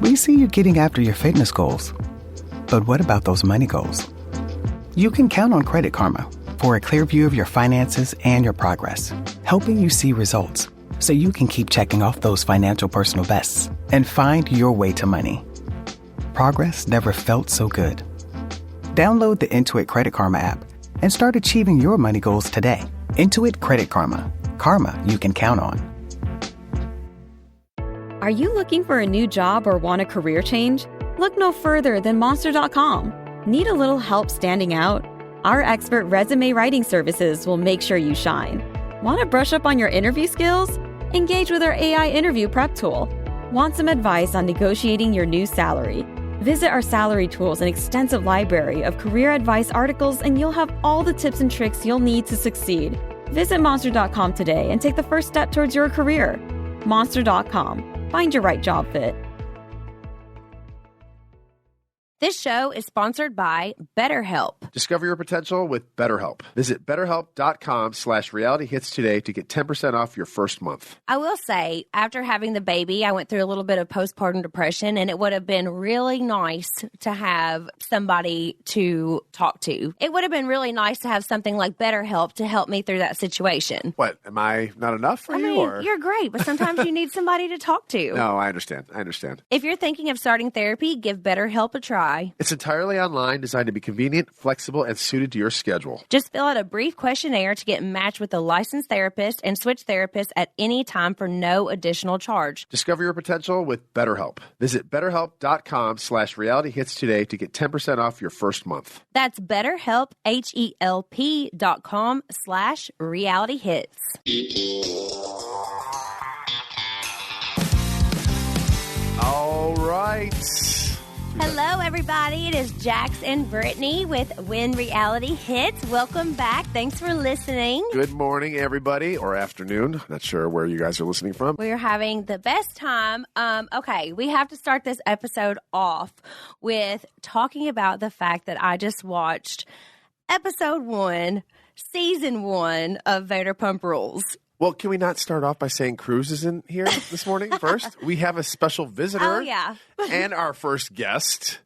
We see you getting after your fitness goals. But what about those money goals? You can count on Credit Karma for a clear view of your finances and your progress, helping you see results so you can keep checking off those financial personal bests and find your way to money. Progress never felt so good. Download the Intuit Credit Karma app and start achieving your money goals today. Intuit Credit Karma. Karma you can count on. Are you looking for a new job or want a career change? Look no further than Monster.com. Need a little help standing out? Our expert resume writing services will make sure you shine. Want to brush up on your interview skills? Engage with our AI interview prep tool. Want some advice on negotiating your new salary? Visit our salary tools and extensive library of career advice articles, and you'll have all the tips and tricks you'll need to succeed. Visit Monster.com today and take the first step towards your career. Monster.com. Find your right job fit. This show is sponsored by BetterHelp. Discover your potential with BetterHelp. Visit BetterHelp.com/realityhits today to get 10% off your first month. I will say, after having the baby, I went through a little bit of postpartum depression, and it would have been really nice to have somebody to talk to. It would have been really nice to have something like BetterHelp to help me through that situation. What, am I not enough for you? Or? You're great, but sometimes you need somebody to talk to. No, I understand. If you're thinking of starting therapy, give BetterHelp a try. It's entirely online, designed to be convenient, flexible, and suited to your schedule. Just fill out a brief questionnaire to get matched with a licensed therapist and switch therapists at any time for no additional charge. Discover your potential with BetterHelp. Visit BetterHelp.com/realityhits today to get 10% off your first month. That's BetterHelp, HELP.com/realityhits. All right. Hello, everybody. It is Jax and Brittany with When Reality Hits. Welcome back. Thanks for listening. Good morning, everybody, or afternoon. Not sure where you guys are listening from. We're having the best time. Okay, we have to start this episode off with talking about the fact that I just watched episode 1, season 1 of Vanderpump Rules. Well, can we not start off by saying Cruz is in here this morning first? We have a special visitor. Oh, yeah. And our first guest,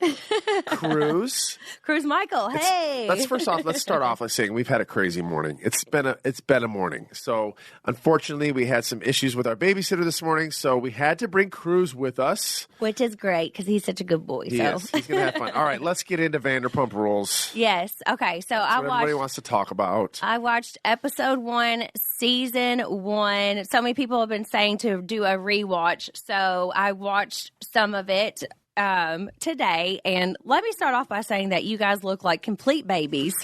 Cruz. Cruz Michael, hey. Let's start off by saying we've had a crazy morning. It's been a morning. So, unfortunately, we had some issues with our babysitter this morning, so we had to bring Cruz with us. Which is great, because he's such a good boy. Yes, he's going to have fun. All right, let's get into Vanderpump Rules. Yes. Okay, so everybody wants to talk about. I watched episode 1, season 1. So many people have been saying to do a rewatch, so I watched some of it today, and let me start off by saying that you guys look like complete babies.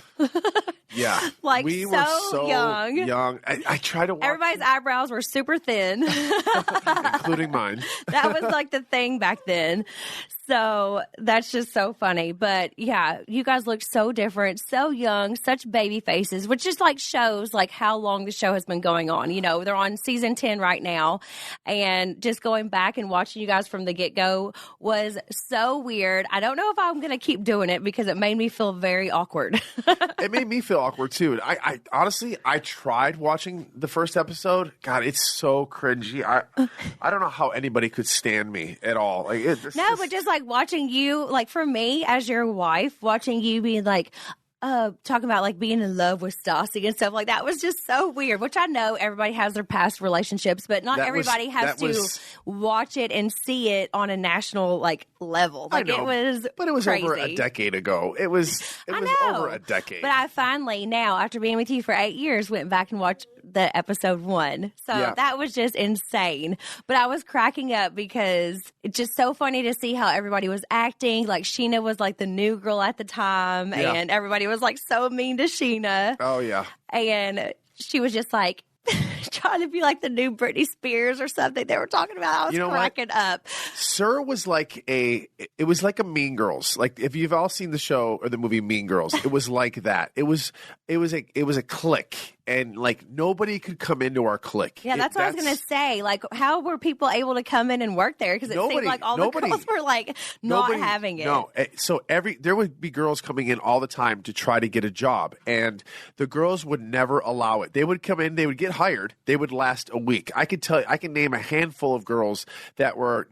Yeah. Like we were so young. I tried to watch. Everybody's eyebrows were super thin. Including mine. That was like the thing back then. So that's just so funny. But yeah, you guys look so different, so young, such baby faces, which just like shows like how long the show has been going on. You know, they're on season 10 right now. And just going back and watching you guys from the get-go was so weird. I don't know if I'm going to keep doing it because it made me feel very awkward. It made me feel awkward too. I honestly, I tried watching the first episode. God, it's so cringy. I don't know how anybody could stand me at all. Like but just like watching you, like for me as your wife, watching you being like, talking about like being in love with Stassi and stuff like that was just so weird, which I know everybody has their past relationships, but not everybody has to watch it and see it on a national like level. Like it was crazy. Over a decade ago. It was over a decade. But I finally now, after being with you for 8 years, went back and watched the episode 1. So that was just insane. But I was cracking up because it's just so funny to see how everybody was acting. Like Sheena was like the new girl at the time, and everybody was like so mean to Sheena. Oh, yeah. And she was just like trying to be like the new Britney Spears or something they were talking about. I was cracking up. Sir was like it was like a Mean Girls. Like if you've all seen the show or the movie Mean Girls, it was like that. It was a clique. and like nobody could come into our clique. Yeah, that's what I was going to say. Like, how were people able to come in and work there? Because it seemed like all the girls were like not having it. No, so there would be girls coming in all the time to try to get a job, and the girls would never allow it. They would come in, they would get hired, they would last a week. I can name a handful of girls that were,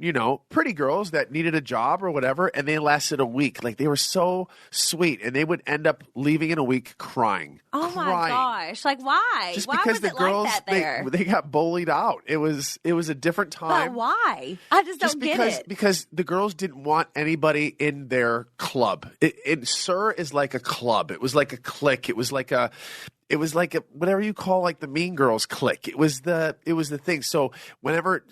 pretty girls that needed a job or whatever, and they lasted a week. Like, they were so sweet, and they would end up leaving in a week crying. Oh my gosh! Like, why? Just why because was the it girls like that there? they got bullied out. It was a different time. But why? I just don't get it. Because the girls didn't want anybody in their club. Sir is like a club. It was like a clique. It was like a whatever you call like the Mean Girls clique. It was the thing. So whenever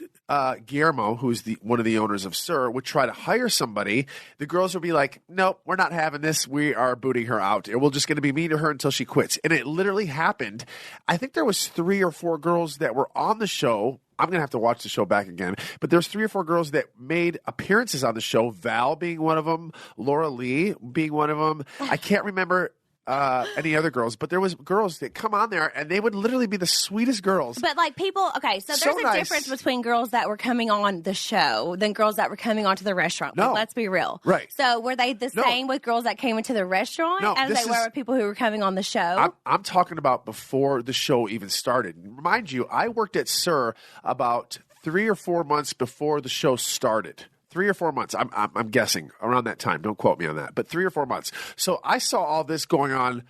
Guillermo, who's one of the owners of Sir, would try to hire somebody, the girls would be like, "Nope, we're not having this. We are booting her out, and we're just going to be mean to her until she quits." And it literally happened. I think there was 3 or 4 girls that were on the show. I'm going to have to watch the show back again. But there's 3 or 4 girls that made appearances on the show, Val being one of them, Laura Lee being one of them. I can't remember any other girls, but there was girls that come on there and they would literally be the sweetest girls. But like people, okay, so there's a difference between girls that were coming on the show than girls that were coming onto the restaurant. No. Like, let's be real. Right. So were they the same with girls that came into the restaurant as they were with people who were coming on the show? I'm talking about before the show even started. Mind you, I worked at Sir about 3 or 4 months before the show started. 3 or 4 months. I'm guessing around that time. Don't quote me on that. But 3 or 4 months. So I saw all this going on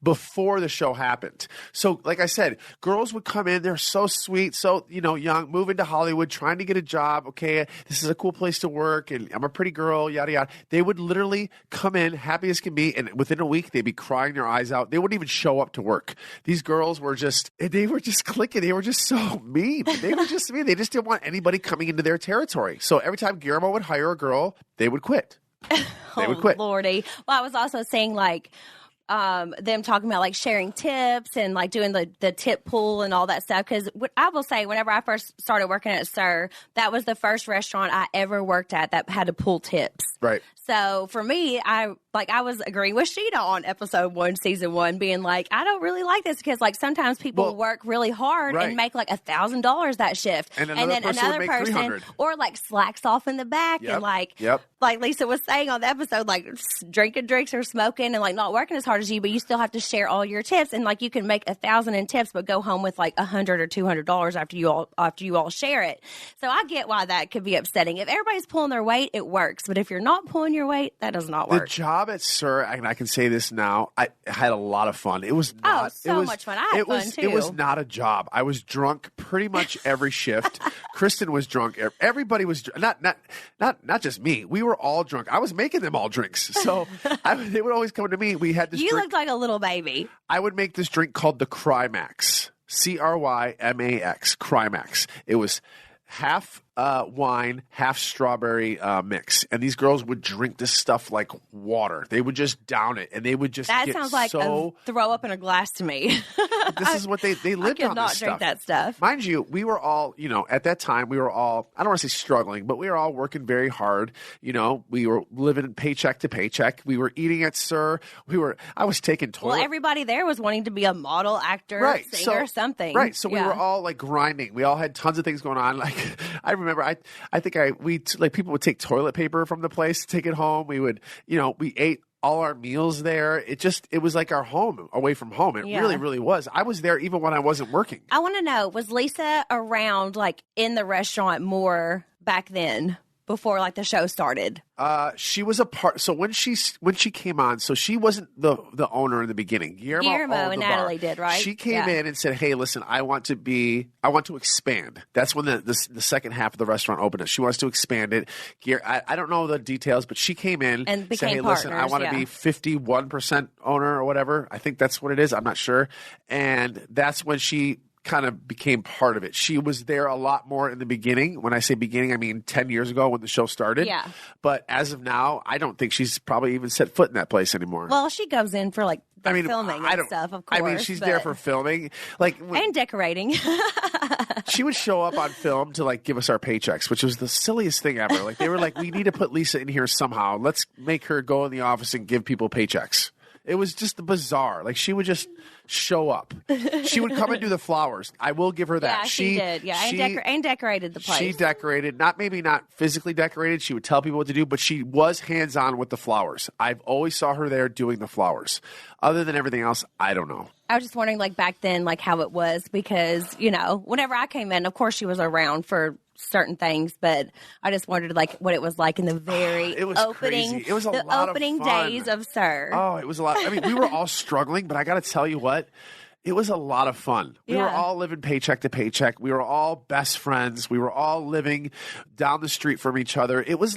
before the show happened. So like I said, girls would come in, they're so sweet, so young, moving to Hollywood, trying to get a job. Okay, this is a cool place to work, and I'm a pretty girl, yada yada. They would literally come in happy as can be, and within a week they'd be crying their eyes out. They wouldn't even show up to work. These girls were just clicking. They were just so mean. They were just mean. They just didn't want anybody coming into their territory. So every time Guillermo would hire a girl, they would quit. They would quit. Lordy. Well, I was also saying like them talking about like sharing tips and like doing the tip pool and all that stuff. Because I will say, whenever I first started working at Sir, that was the first restaurant I ever worked at that had to pull tips. Right. So for me, I was agreeing with Sheena on episode 1, season 1, being like, I don't really like this because like sometimes people work really hard and make like $1,000 that shift, and then another person or like slacks off in the back and like Lisa was saying on the episode, like drinking drinks or smoking and like not working as hard as you, but you still have to share all your tips, and like you can make 1,000 in tips but go home with like $100 or $200 after you all share it. So I get why that could be upsetting. If everybody's pulling their weight, it works, but if you're not pulling your weight, that does not work. The job at Sir, and I can say this now, I had a lot of fun. It was not much fun. I had fun too. It was not a job. I was drunk pretty much every shift. Kristen was drunk. Everybody was not just me. We were all drunk. I was making them all drinks. So they would always come to me. We had this You drink. looked like a little baby. I would make this drink called the Crymax. Crymax. Crymax. It was half wine, half strawberry mix. And these girls would drink this stuff like water. They would just down it, and they would just That get sounds like a throw up in a glass to me. This is what they lived on. I could not drink that stuff. Mind you, we were all, at that time, we were all, I don't want to say struggling, but we were all working very hard. We were living paycheck to paycheck. We were eating at Sir. I was taking toilet. Well, everybody there was wanting to be a model, actor, singer, something. Right. So we were all like grinding. We all had tons of things going on. Like I remember, people would take toilet paper from the place, take it home. We would, we ate all our meals there. It was like our home away from home. It really, really was. I was there even when I wasn't working. I want to know, was Lisa around like in the restaurant more back then before like the show started? She was a part. So when she came on, so she wasn't the owner in the beginning. Guillermo and Natalie did, right? She came in and said, "Hey, listen, I want to expand." That's when the second half of the restaurant opened. She wants to expand it. I don't know the details, but she came in and became said, "Hey, partners, listen, I want to be 51% owner or whatever." I think that's what it is. I'm not sure. And that's when she kind of became part of it. She was there a lot more in the beginning. When I say beginning, I mean 10 years ago when the show started. Yeah. But as of now, I don't think she's probably even set foot in that place anymore. Well, she goes in for like filming and stuff, of course. I mean, she's there for filming. And decorating. She would show up on film to like give us our paychecks, which was the silliest thing ever. Like they were like, we need to put Lisa in here somehow. Let's make her go in the office and give people paychecks. It was just bizarre. Like, she would just show up. She would come and do the flowers. I will give her that. Yeah, she did. Yeah, and decorated the place. She decorated, maybe not physically decorated. She would tell people what to do, but she was hands-on with the flowers. I've always saw her there doing the flowers. Other than everything else, I don't know. I was just wondering, like, back then, like, how it was, because, you know, whenever I came in, of course she was around for certain things, but I just wondered, like, what it was like in the very opening, it was a lot opening of fun. days of Sir. Oh, it was a lot. I mean, we were all struggling, but I got to tell you what, it was a lot of fun. We were all living paycheck to paycheck. We were all best friends. We were all living down the street from each other. It was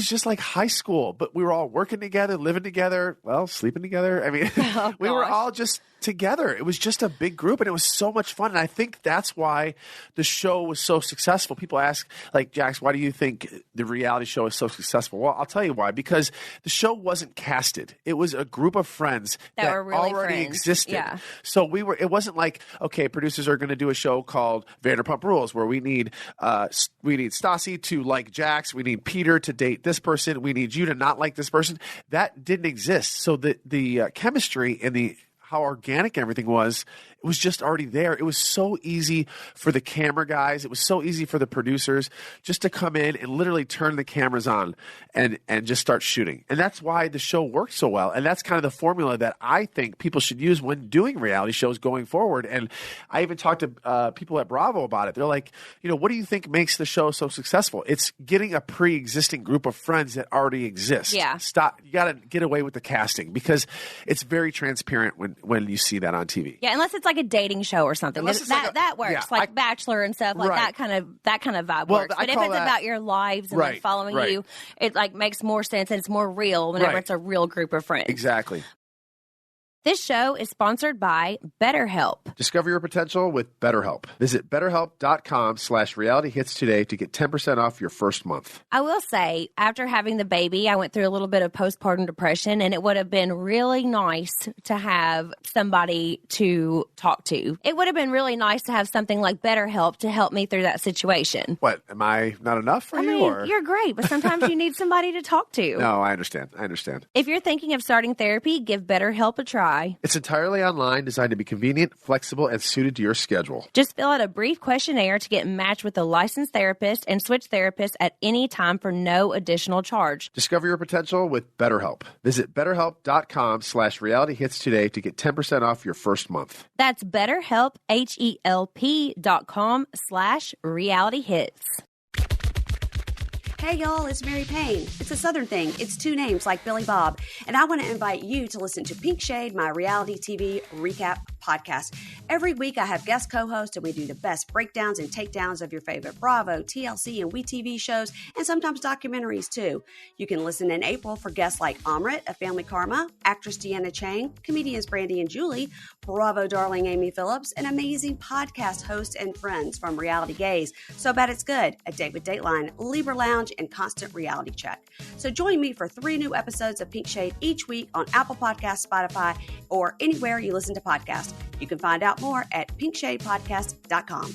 just like high school, but we were all working together, living together, well, sleeping together. I mean, we were all just together. It was just a big group, and it was so much fun. And I think that's why the show was so successful. People ask, like, Jax, why do you think the reality show is so successful? Well, I'll tell you why. Because the show wasn't casted. It was a group of friends that were really already friends. existed. Yeah. So it wasn't like, okay, producers are going to do a show called Vanderpump Rules where we need Stassi to like Jax. We need Peter to date this person. We need you to not like this person. That didn't exist. So the chemistry and how organic everything was, it was just already there. It was so easy for the camera guys. It was so easy for the producers just to come in and literally turn the cameras on and just start shooting. And that's why the show worked so well. And that's kind of the formula that I think people should use when doing reality shows going forward. And I even talked to people at Bravo about it. They're like, you know, what do you think makes the show so successful? It's getting a pre-existing group of friends that already exist. Yeah. Stop. You got to get away with the casting because it's very transparent when you see that on TV. Yeah, unless it's like a dating show or something. That works. Yeah, like Bachelor and stuff. Like that kind of vibe works. But if it's about your lives and like following you, it like makes more sense and it's more real whenever it's a real group of friends. Exactly. This show is sponsored by BetterHelp. Discover your potential with BetterHelp. Visit BetterHelp.com/realityhits today to get 10% off your first month. I will say, after having the baby, I went through a little bit of postpartum depression, and it would have been really nice to have somebody to talk to. It would have been really nice to have something like BetterHelp to help me through that situation. What, am I not enough for you? Or? You're great, but sometimes you need somebody to talk to. No, I understand. If you're thinking of starting therapy, give BetterHelp a try. It's entirely online, designed to be convenient, flexible, and suited to your schedule. Just fill out a brief questionnaire to get matched with a licensed therapist and switch therapists at any time for no additional charge. Discover your potential with BetterHelp. Visit BetterHelp.com/realityhits today to get 10% off your first month. That's BetterHelp, HELP.com/realityhits. Hey y'all, it's Mary Payne. It's a Southern thing. It's two names like Billy Bob. And I want to invite you to listen to Pink Shade, my reality TV recap podcast. Every week I have guest co-hosts and we do the best breakdowns and takedowns of your favorite Bravo, TLC, and WeTV shows, and sometimes documentaries too. You can listen in April for guests like Amrit of Family Karma, actress Deanna Chang, comedians Brandy and Julie, Bravo darling Amy Phillips, and amazing podcast hosts and friends from Reality Gaze, So Bad It's Good, A Date with Dateline, Libra Lounge, and Constant Reality Check. So join me for 3 new episodes of Pink Shade each week on Apple Podcasts, Spotify, or anywhere you listen to podcasts. You can find out more at pinkshadepodcast.com.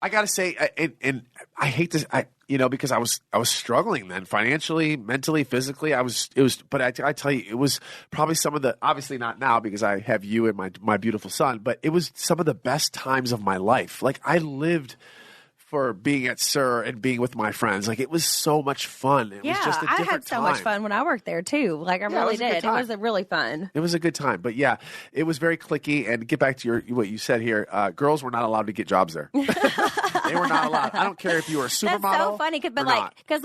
I gotta say, and I hate this, because I was struggling then financially, mentally, physically. But I tell you, it was probably some of the, obviously not now because I have you and my beautiful son, but it was some of the best times of my life. Like, I lived for being at SUR and being with my friends. Like, it was so much fun. It was just a different I had so time. much fun when I worked there too. Like, I really did. It was really fun. It was a good time. But yeah, it was very cliquey. And get back to what you said here, girls were not allowed to get jobs there. They were not allowed. I don't care if you were a supermodel. That's so funny, because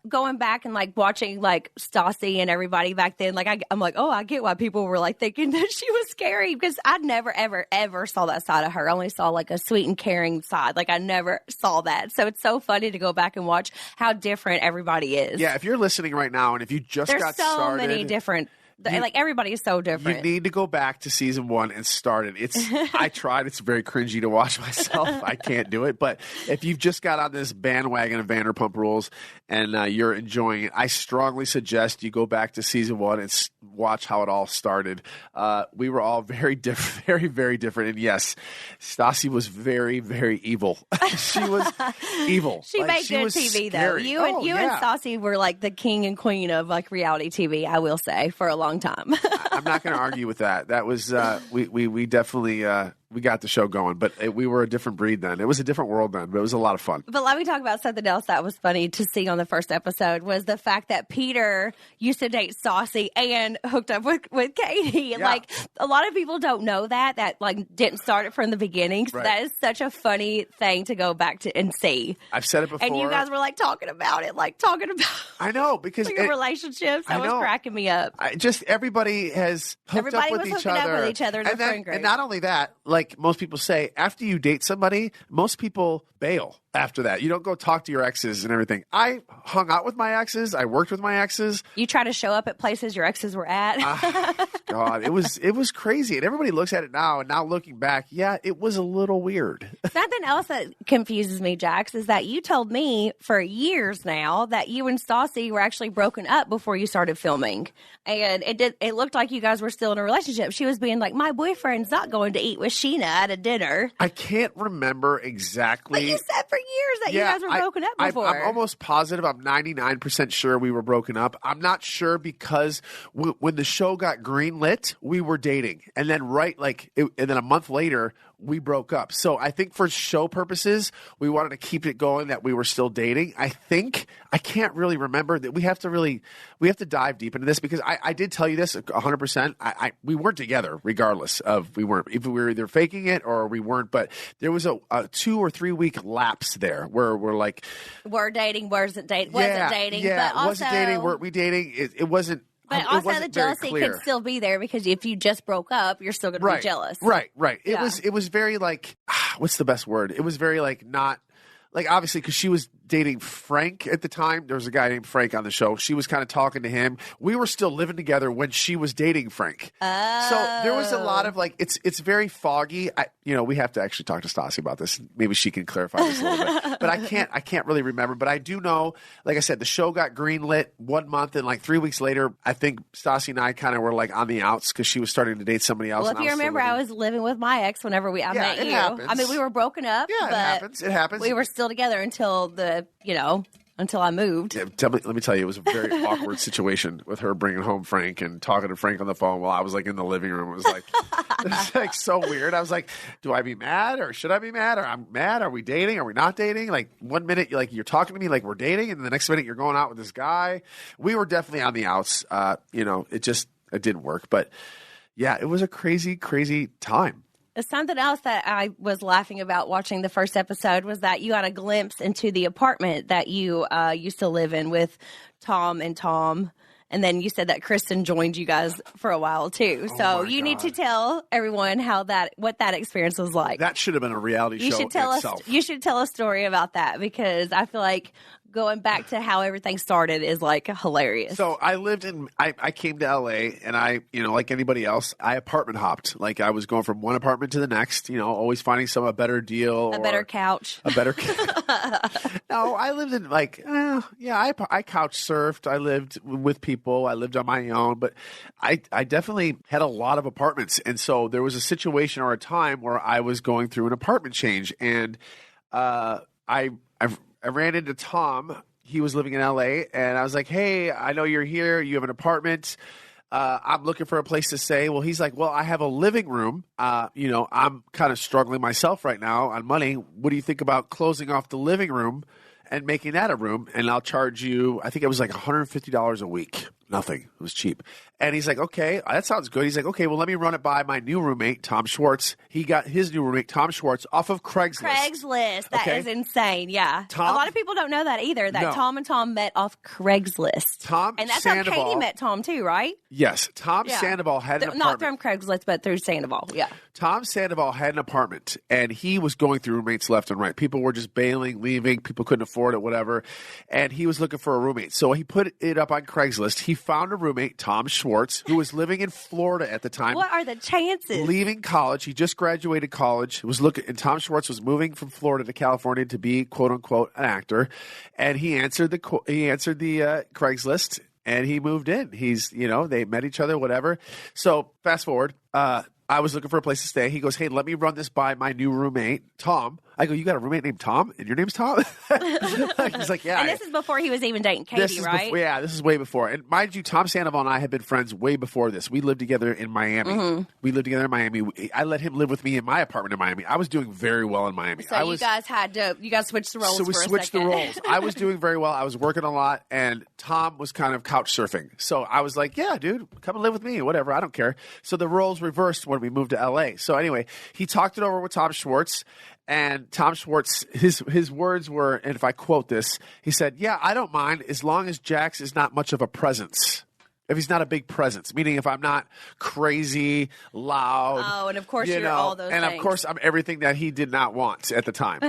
going back and like watching like Stassi and everybody back then, like I'm like, oh, I get why people were like thinking that she was scary, because I never ever saw that side of her. I only saw like a sweet and caring side. Like, I never saw that. So it's so funny to go back and watch how different everybody is. Yeah, if you're listening right now and if you just got started. There's so many different Like everybody is so different. You need to go back to season 1 and start it. I tried. It's very cringy to watch myself. I can't do it. But if you've just got on this bandwagon of Vanderpump Rules and you're enjoying it, I strongly suggest you go back to season 1 and watch how it all started. We were all very different, very, very different. And yes, Stassi was very, very evil. She was evil. She made good TV, though. You and Stassi were like the king and queen of like reality TV, I will say, for a long time. I'm not going to argue with that. That was we definitely we got the show going, but we were a different breed then. It was a different world then, but it was a lot of fun. But let me talk about something else that was funny to see on the first episode was the fact that Peter used to date Stassi and hooked up with Katie. Yeah. Like a lot of people don't know that like didn't start it from the beginning. So Right. that is such a funny thing to go back to and see. I've said it before. And you guys were like talking about it, I know, because your relationships. That was cracking me up. Everybody has hooked Everybody up was with each hooking other. up with each other in the friend group. And not only that, like most people say, after you date somebody, most people bail after that. You don't go talk to your exes and everything. I hung out with my exes. I worked with my exes. You try to show up at places your exes were at. God, it was crazy. And everybody looks at it now, and now looking back, yeah, it was a little weird. Something else that confuses me, Jax, is that you told me for years now that you and Stassi were actually broken up before you started filming. And it looked like you guys were still in a relationship. She was being like, my boyfriend's not going to eat with Sheena at a dinner. I can't remember exactly. But you said for years that you guys were broken up before. I'm almost positive. I'm 99% sure we were broken up. I'm not sure because when the show got greenlit, we were dating. And then and then a month later, we broke up. So I think for show purposes, we wanted to keep it going that we were still dating. I can't really remember that. We have to dive deep into this because I did tell you this 100%. We weren't together regardless of if we were either faking it or we weren't, but there was a 2 or 3 week lapse there where we're like, we're dating, wasn't dating, but also, wasn't dating, weren't we dating? It wasn't. But also the jealousy could still be there because if you just broke up, you're still going to be jealous. Right. It was very like, what's the best word? It was very like not, like obviously because she was dating Frank at the time. There was a guy named Frank on the show. She was kind of talking to him. We were still living together when she was dating Frank. Oh. So there was a lot of like, it's very foggy. We have to actually talk to Stassi about this. Maybe she can clarify this a little bit. But I can't really remember. But I do know, like I said, the show got greenlit 1 month and like 3 weeks later, I think Stassi and I kind of were like on the outs because she was starting to date somebody else. Well, if you remember, I was living with my ex whenever I met you. Happens. I mean, we were broken up. Yeah, but it happens. We were still together until until I moved. Yeah, let me tell you, it was a very awkward situation with her bringing home Frank and talking to Frank on the phone while I was like in the living room. It was like so weird. I was like, do I be mad or should I be mad? Or I'm mad? Are we dating? Are we not dating? Like 1 minute, like you're talking to me like we're dating, and the next minute you're going out with this guy. We were definitely on the outs. It didn't work. But yeah, it was a crazy, crazy time. Something else that I was laughing about watching the first episode was that you got a glimpse into the apartment that you used to live in with Tom. And then you said that Kristen joined you guys for a while too. So you need to tell everyone what that experience was like. That should have been a reality show itself. You should tell a story about that because I feel like going back to how everything started is like hilarious. So I came to LA and I, like anybody else, I apartment hopped. Like I was going from one apartment to the next, always finding a better deal. A better couch. No, I lived in I couch surfed. I lived with people. I lived on my own, but I definitely had a lot of apartments. And so there was a situation or a time where I was going through an apartment change and I ran into Tom. He was living in LA, and I was like, hey, I know you're here. You have an apartment. I'm looking for a place to stay. Well, he's like, well, I have a living room. I'm kind of struggling myself right now on money. What do you think about closing off the living room and making that a room? And I'll charge you, I think it was like $150 a week. Nothing. It was cheap. And he's like, okay, that sounds good. He's like, okay, well, let me run it by my new roommate, Tom Schwartz. He got his new roommate, Tom Schwartz, off of Craigslist. That is insane. Yeah. A lot of people don't know that either, that Tom and Tom met off Craigslist. And that's how Katie met Tom too, right? Yes. Tom Sandoval had an Not apartment. from Craigslist, but through Sandoval. Yeah. Tom Sandoval had an apartment, and he was going through roommates left and right. People were just bailing, leaving. People couldn't afford it, whatever. And he was looking for a roommate. So he put it up on Craigslist. He found a roommate, Tom Schwartz, who was living in Florida at the time. What are the chances? Leaving college. He just graduated college. And Tom Schwartz was moving from Florida to California to be, quote unquote, an actor. And he answered the Craigslist and he moved in. They met each other, whatever. So fast forward, I was looking for a place to stay. He goes, hey, let me run this by my new roommate, Tom. I go, you got a roommate named Tom? And your name's Tom? He's like, yeah. And this is before he was even dating Katie, right? This is way before. And mind you, Tom Sandoval and I had been friends way before this. We lived together in Miami. Mm-hmm. We lived together in Miami. I let him live with me in my apartment in Miami. I was doing very well in Miami. So you guys switched the roles. So we switched the roles. I was doing very well. I was working a lot, and Tom was kind of couch surfing. So I was like, yeah, dude, come and live with me, whatever. I don't care. So the roles reversed when we moved to LA. So anyway, he talked it over with Tom Schwartz. And Tom Schwartz, his words were, and if I quote this, he said, yeah, I don't mind as long as Jax is not much of a presence. If he's not a big presence, meaning if I'm not crazy, loud. Oh, and of course you're all those and things. of course I'm everything that he did not want at the time.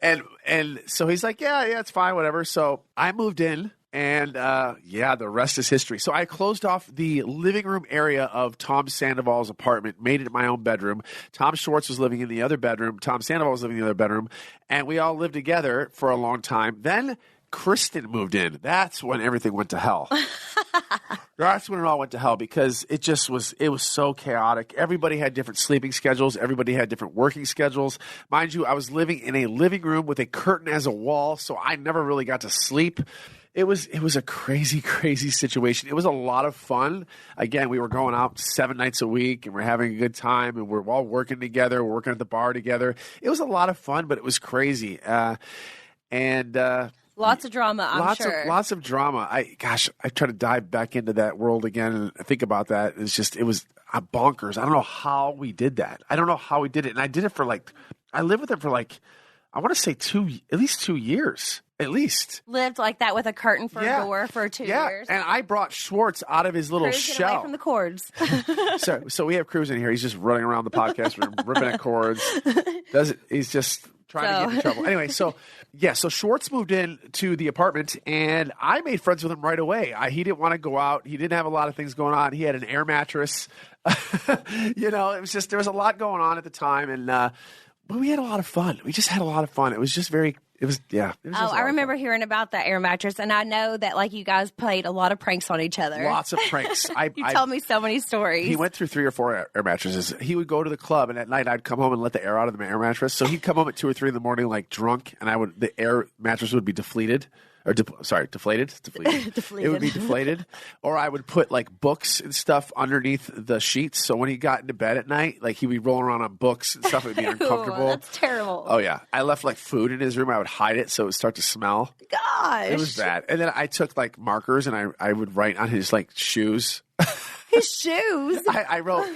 and so he's like, yeah, it's fine, whatever. So I moved in. And, the rest is history. So I closed off the living room area of Tom Sandoval's apartment, made it my own bedroom. Tom Schwartz was living in the other bedroom. Tom Sandoval was living in the other bedroom. And we all lived together for a long time. Then Kristen moved in. That's when everything went to hell. That's when it all went to hell because it was so chaotic. Everybody had different sleeping schedules. Everybody had different working schedules. Mind you, I was living in a living room with a curtain as a wall, so I never really got to sleep. It was a crazy, crazy situation. It was a lot of fun. Again, we were going out 7 nights a week and we're having a good time and we're all working together. We're working at the bar together. It was a lot of fun, but it was crazy. Lots of drama, I'm sure. Lots of drama. I try to dive back into that world again and think about that. It was bonkers. I don't know how we did that. I don't know how we did it. And I did it I lived with him for I want to say at least 2 years. At least. Lived like that with a curtain for a door for 2 years. And I brought Schwartz out of his little shell. Away from the cords. So we have Cruz in here. He's just running around the podcast room, ripping at cords. He's just trying to get in trouble. Anyway, so Schwartz moved in to the apartment, and I made friends with him right away. He didn't want to go out. He didn't have a lot of things going on. He had an air mattress. It was just there was a lot going on at the time, and but we had a lot of fun. We just had a lot of fun. It was just very. It was I remember hearing about that air mattress, and I know that you guys played a lot of pranks on each other. Lots of pranks. You told me so many stories. He went through 3 or 4 air mattresses. He would go to the club, and at night I'd come home and let the air out of the air mattress. So he'd come home at 2 or 3 in the morning, drunk, and the air mattress would be deflated. Deflated. Deflated. It would be deflated. Or I would put books and stuff underneath the sheets. So when he got into bed at night, he would be rolling around on books and stuff. It would be uncomfortable. That's terrible. Oh, yeah. I left food in his room. I would hide it so it would start to smell. Gosh. It was bad. And then I took markers and I would write on his shoes. His shoes? I wrote,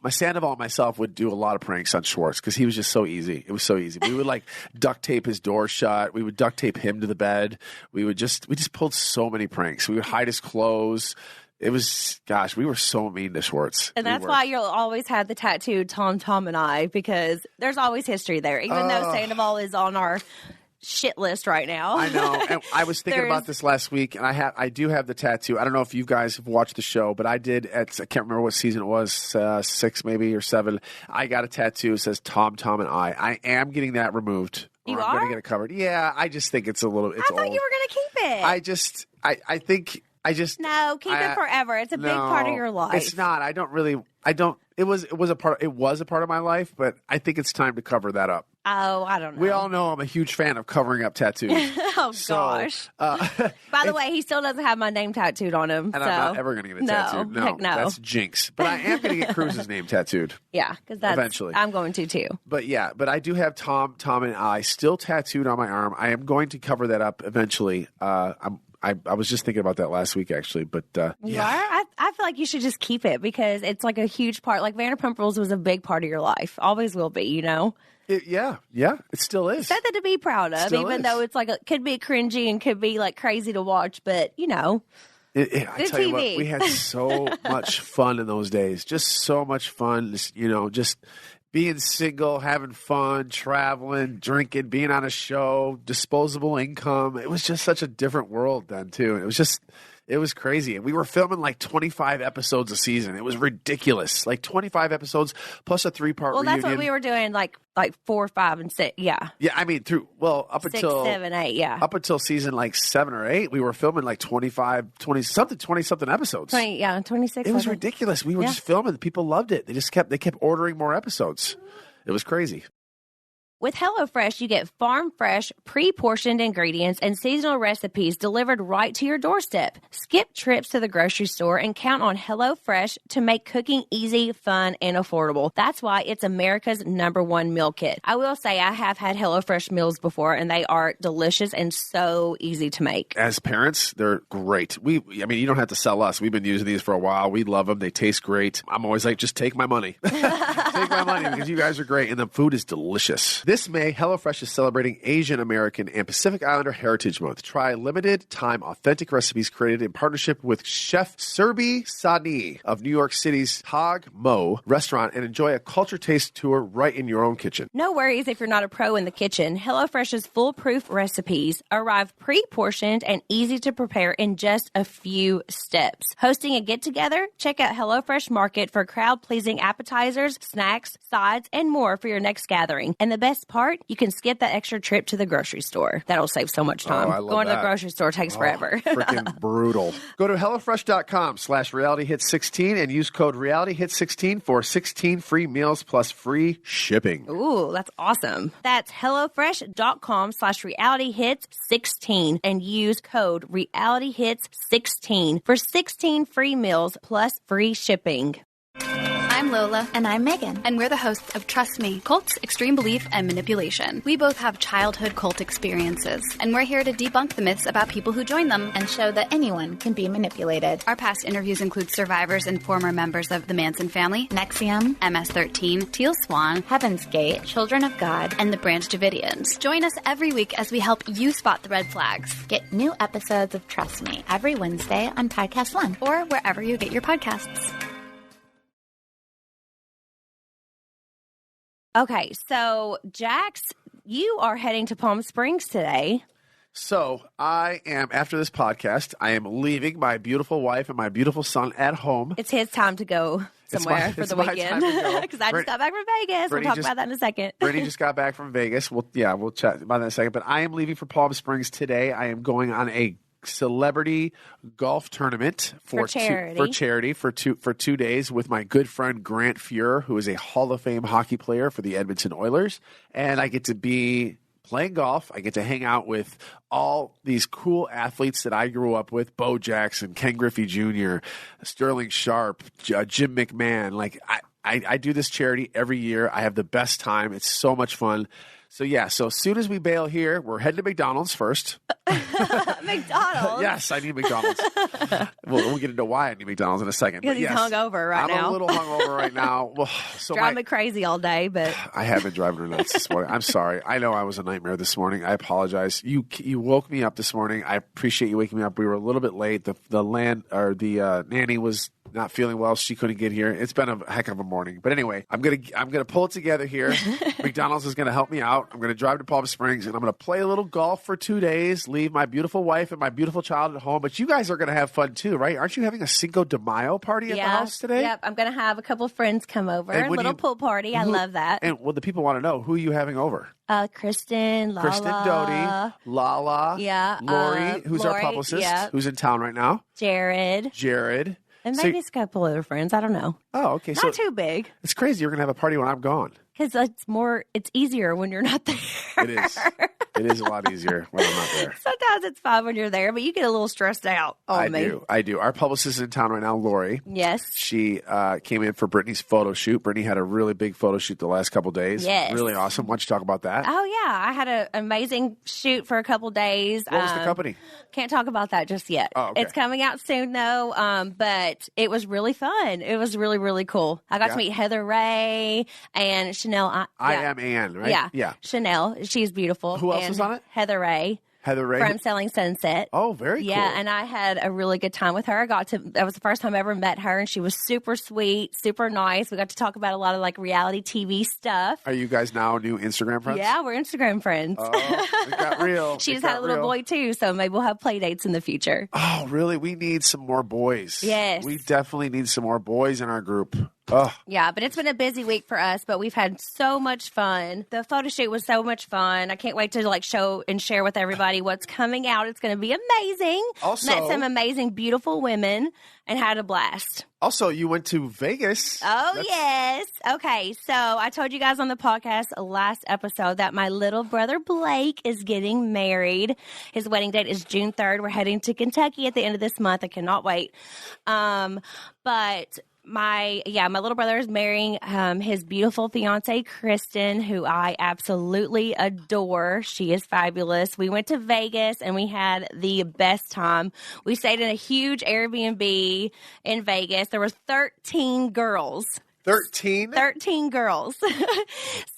my Sandoval and myself would do a lot of pranks on Schwartz because he was just so easy. It was so easy. We would duct tape his door shut. We would duct tape him to the bed. We just pulled so many pranks. We would hide his clothes. It was, we were so mean to Schwartz. And that's why you'll always have the tattoo Tom and I, because there's always history there. Even though Sandoval is on our shit list right now. I know. And I was thinking about this last week, and I do have the tattoo. I don't know if you guys have watched the show, but I did I can't remember what season it was, 6 maybe or 7. I got a tattoo. It says Tom and I. I am getting that removed. You I'm going to get it covered. Yeah, I just think it's a little. It's I thought old. you were going to keep it. No, keep it forever. It's a big part of your life. It's not. It was a part of my life, but I think it's time to cover that up. Oh, I don't know. We all know I'm a huge fan of covering up tattoos. Gosh. By the way, he still doesn't have my name tattooed on him. And I'm not ever going to get it tattooed. No, heck no. That's jinx. But I am going to get Cruz's name tattooed. Yeah, because that's eventually. I'm going to too. But I do have Tom and I still tattooed on my arm. I am going to cover that up eventually. I was just thinking about that last week, actually. But you are? I feel like you should just keep it because it's a huge part. Vanderpump Rules was a big part of your life. Always will be, Yeah, it still is. Something to be proud of, even though it's could be cringy and could be crazy to watch, but I tell TV. you what, we had so much fun in those days. Just so much fun. Just being single, having fun, traveling, drinking, being on a show, disposable income. It was just such a different world then, too. It was crazy. And we were filming like 25 episodes a season. It was ridiculous. Like 25 episodes plus a 3-part reunion. Well, that's what we were doing, like 4, 5, and 6. Yeah. Yeah, I mean, up 6, until 7, 8. Yeah. up until season like 7 or 8, we were filming like 20 something episodes. 26. It was ridiculous. We were just filming. People loved it. They kept ordering more episodes. It was crazy. With HelloFresh, you get farm-fresh, pre-portioned ingredients and seasonal recipes delivered right to your doorstep. Skip trips to the grocery store and count on HelloFresh to make cooking easy, fun, and affordable. That's why it's America's #1 meal kit. I will say I have had HelloFresh meals before, and they are delicious and so easy to make. As parents, they're great. You don't have to sell us. We've been using these for a while. We love them. They taste great. I'm always like, just take my money. Take my money because you guys are great, and the food is delicious. This May, HelloFresh is celebrating Asian American and Pacific Islander Heritage Month. Try limited-time authentic recipes created in partnership with Chef Surbi Sani of New York City's Hog Mo restaurant and enjoy a culture taste tour right in your own kitchen. No worries if you're not a pro in the kitchen. HelloFresh's foolproof recipes arrive pre-portioned and easy to prepare in just a few steps. Hosting a get-together? Check out HelloFresh Market for crowd-pleasing appetizers, snacks, sides, and more for your next gathering. And the best part, you can skip that extra trip to the grocery store. That'll save so much time. Going to the grocery store takes forever. Freaking brutal. Go to HelloFresh.com/RealityHit16 and use code RealityHit16 for 16 free meals plus free shipping. Ooh, that's awesome. That's HelloFresh.com/RealityHits16 and use code RealityHits16 for 16 free meals plus free shipping. I'm Lola. And I'm Megan. And we're the hosts of Trust Me, Cults, Extreme Belief, and Manipulation. We both have childhood cult experiences, and we're here to debunk the myths about people who join them and show that anyone can be manipulated. Our past interviews include survivors and former members of the Manson family, NXIVM, MS-13, Teal Swan, Heaven's Gate, Children of God, and the Branch Davidians. Join us every week as we help you spot the red flags. Get new episodes of Trust Me every Wednesday on PodcastOne or wherever you get your podcasts. Okay, so Jax, you are heading to Palm Springs today. So I am, after this podcast, I am leaving my beautiful wife and my beautiful son at home. It's his time to go somewhere for the weekend. Because I just got back from Vegas. We'll talk about that in a second. Brittany just got back from Vegas. We'll chat about that in a second. But I am leaving for Palm Springs today. I am going on a celebrity golf tournament for charity for 2 days with my good friend Grant Fuhrer, who is a Hall of Fame hockey player for the Edmonton Oilers, and I get to be playing golf. I get to hang out with all these cool athletes that I grew up with: Bo Jackson, Ken Griffey Jr., Sterling Sharp, Jim McMahon. Like I do this charity every year. I have the best time. It's so much fun. So as soon as we bail here, we're heading to McDonald's first. McDonald's? Yes, I need McDonald's. We'll get into why I need McDonald's in a second. Because he's hungover now. I'm a little hungover right now. Driving me crazy all day, but I have been driving her nuts this morning. I'm sorry. I know I was a nightmare this morning. I apologize. You woke me up this morning. I appreciate you waking me up. We were a little bit late. The nanny was not feeling well. She couldn't get here. It's been a heck of a morning. But anyway, I'm gonna pull it together here. McDonald's is gonna help me out. I'm gonna drive to Palm Springs and I'm gonna play a little golf for 2 days. Leave my beautiful wife and my beautiful child at home. But you guys are gonna have fun too, right? Aren't you having a Cinco de Mayo party at the house today? Yep. I'm gonna have a couple of friends come over. A little pool party. I love that. And the people want to know, who are you having over? Kristen, Lala. Kristen Doty, Lala. Yeah. Lori, who's our publicist, who's in town right now. Jared. And maybe a couple other friends. I don't know. Oh, okay. Not too big. It's crazy. You're going to have a party when I'm gone. Because it's easier when you're not there. It is. It is a lot easier when I'm not there. Sometimes it's fine when you're there, but you get a little stressed out on me. I do. Our publicist is in town right now, Lori. Yes. She came in for Brittany's photo shoot. Brittany had a really big photo shoot the last couple days. Yes. Really awesome. Why don't you talk about that? Oh, yeah. I had an amazing shoot for a couple days. What was the company? Can't talk about that just yet. Oh, okay. It's coming out soon, though. But it was really fun. It was really, really cool. I got to meet Heather Ray and Chanel. I am Ann, right? Yeah. Chanel. She's beautiful. Who else was on it? Heather Ray. Heather Ray from Selling Sunset. Oh, very cool. Yeah, and I had a really good time with her. That was the first time I ever met her, and she was super sweet, super nice. We got to talk about a lot of like reality TV stuff. Are you guys now new Instagram friends? Yeah, we're Instagram friends. Oh, it got real. She just had a little boy too, so maybe we'll have play dates in the future. Oh, really? We need some more boys. Yes. We definitely need some more boys in our group. Oh. Yeah, but it's been a busy week for us, but we've had so much fun. The photo shoot was so much fun. I can't wait to like show and share with everybody what's coming out. It's going to be amazing. Also, met some amazing, beautiful women and had a blast. Also, you went to Vegas. Oh, yes. Okay, so I told you guys on the podcast last episode that my little brother Blake is getting married. His wedding date is June 3rd. We're heading to Kentucky at the end of this month. I cannot wait. But my little brother is marrying his beautiful fiance, Kristen, who I absolutely adore. She is fabulous. We went to Vegas and we had the best time. We stayed in a huge Airbnb in Vegas. There were 13 girls. 13? 13 girls.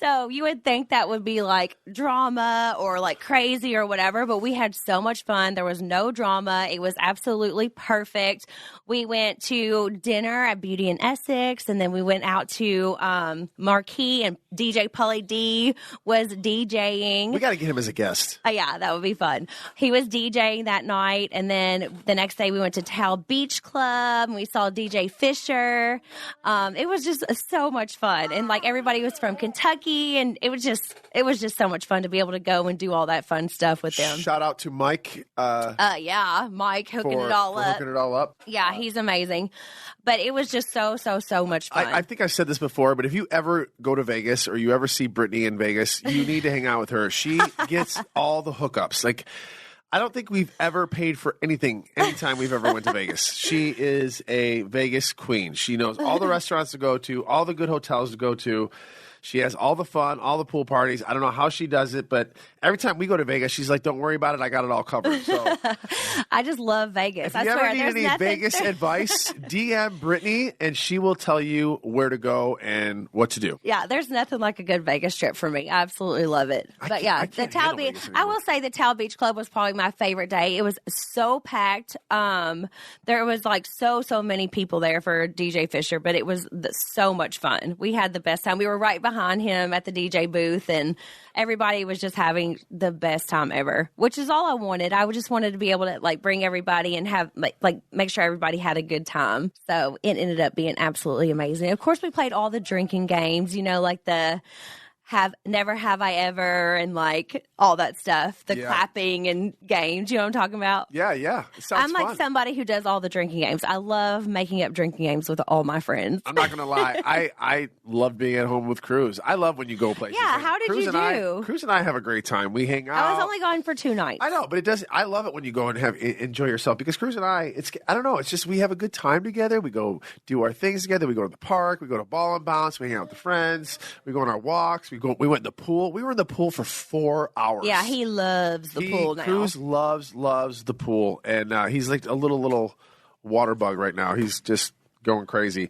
So you would think that would be like drama or like crazy or whatever, but we had so much fun. There was no drama. It was absolutely perfect. We went to dinner at Beauty in Essex, and then we went out to Marquee, and DJ Pauly D was DJing. We got to get him as a guest. Yeah, that would be fun. He was DJing that night, and then the next day we went to Towel Beach Club, and we saw DJ Fisher. It was just so much fun, and like everybody was from Kentucky, and it was just so much fun to be able to go and do all that fun stuff with them. Shout out to Mike. Mike hooking it all up. Yeah, he's amazing. But it was just so much fun. I think I've said this before, but if you ever go to Vegas or you ever see Brittany in Vegas, you need to hang out with her. She gets all the hookups. Like, I don't think we've ever paid for anything anytime we've ever went to Vegas. She is a Vegas queen. She knows all the restaurants to go to, all the good hotels to go to. She has all the fun, all the pool parties. I don't know how she does it, but every time we go to Vegas, she's like, don't worry about it. I got it all covered. So I just love Vegas. If you ever need any Vegas advice, DM Brittany, and she will tell you where to go and what to do. Yeah, there's nothing like a good Vegas trip for me. I absolutely love it. But yeah, the Towel Beach, I will say the Towel Beach Club was probably my favorite day. It was so packed. There was like so many people there for DJ Fisher, but it was so much fun. We had the best time. We were right behind him at the DJ booth, and everybody was just having the best time ever, which is all I wanted. I just wanted to be able to like bring everybody and have like make sure everybody had a good time. So it ended up being absolutely amazing. Of course, we played all the drinking games, like the Never Have I Ever and like all that stuff, the clapping and games, you know what I'm talking about? Yeah. It sounds I'm like fun. somebody who does all the drinking games. I love making up drinking games with all my friends. I'm not going to lie. I love being at home with Cruz. I love when you go places. Yeah, how did you do? Cruz and I have a great time. We hang out. I was only gone for 2 nights. I know, but I love it when you go and enjoy yourself, because Cruz and I don't know, it's just we have a good time together. We go do our things together. We go to the park. We go to Ball and Bounce. We hang out with the friends. We go on our walks. We went in the pool. We were in the pool for 4 hours. Yeah, he loves the pool now. Cruz loves the pool, and he's like a little water bug right now. He's just going crazy.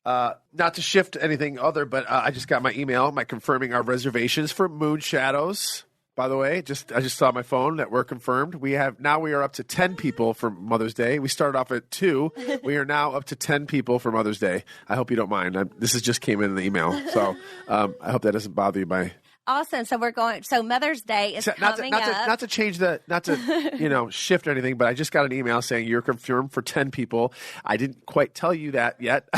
Not to shift anything other, but I just got my email, confirming our reservations for Moon Shadows. By the way, I just saw on my phone that we're confirmed. We are up to 10 people for Mother's Day. We started off at 2. We are now up to 10 people for Mother's Day. I hope you don't mind. This just came in the email, so I hope that doesn't bother you. Awesome. So we're going. So Mother's Day is coming up. Not to change not to shift anything, but I just got an email saying you're confirmed for 10 people. I didn't quite tell you that yet,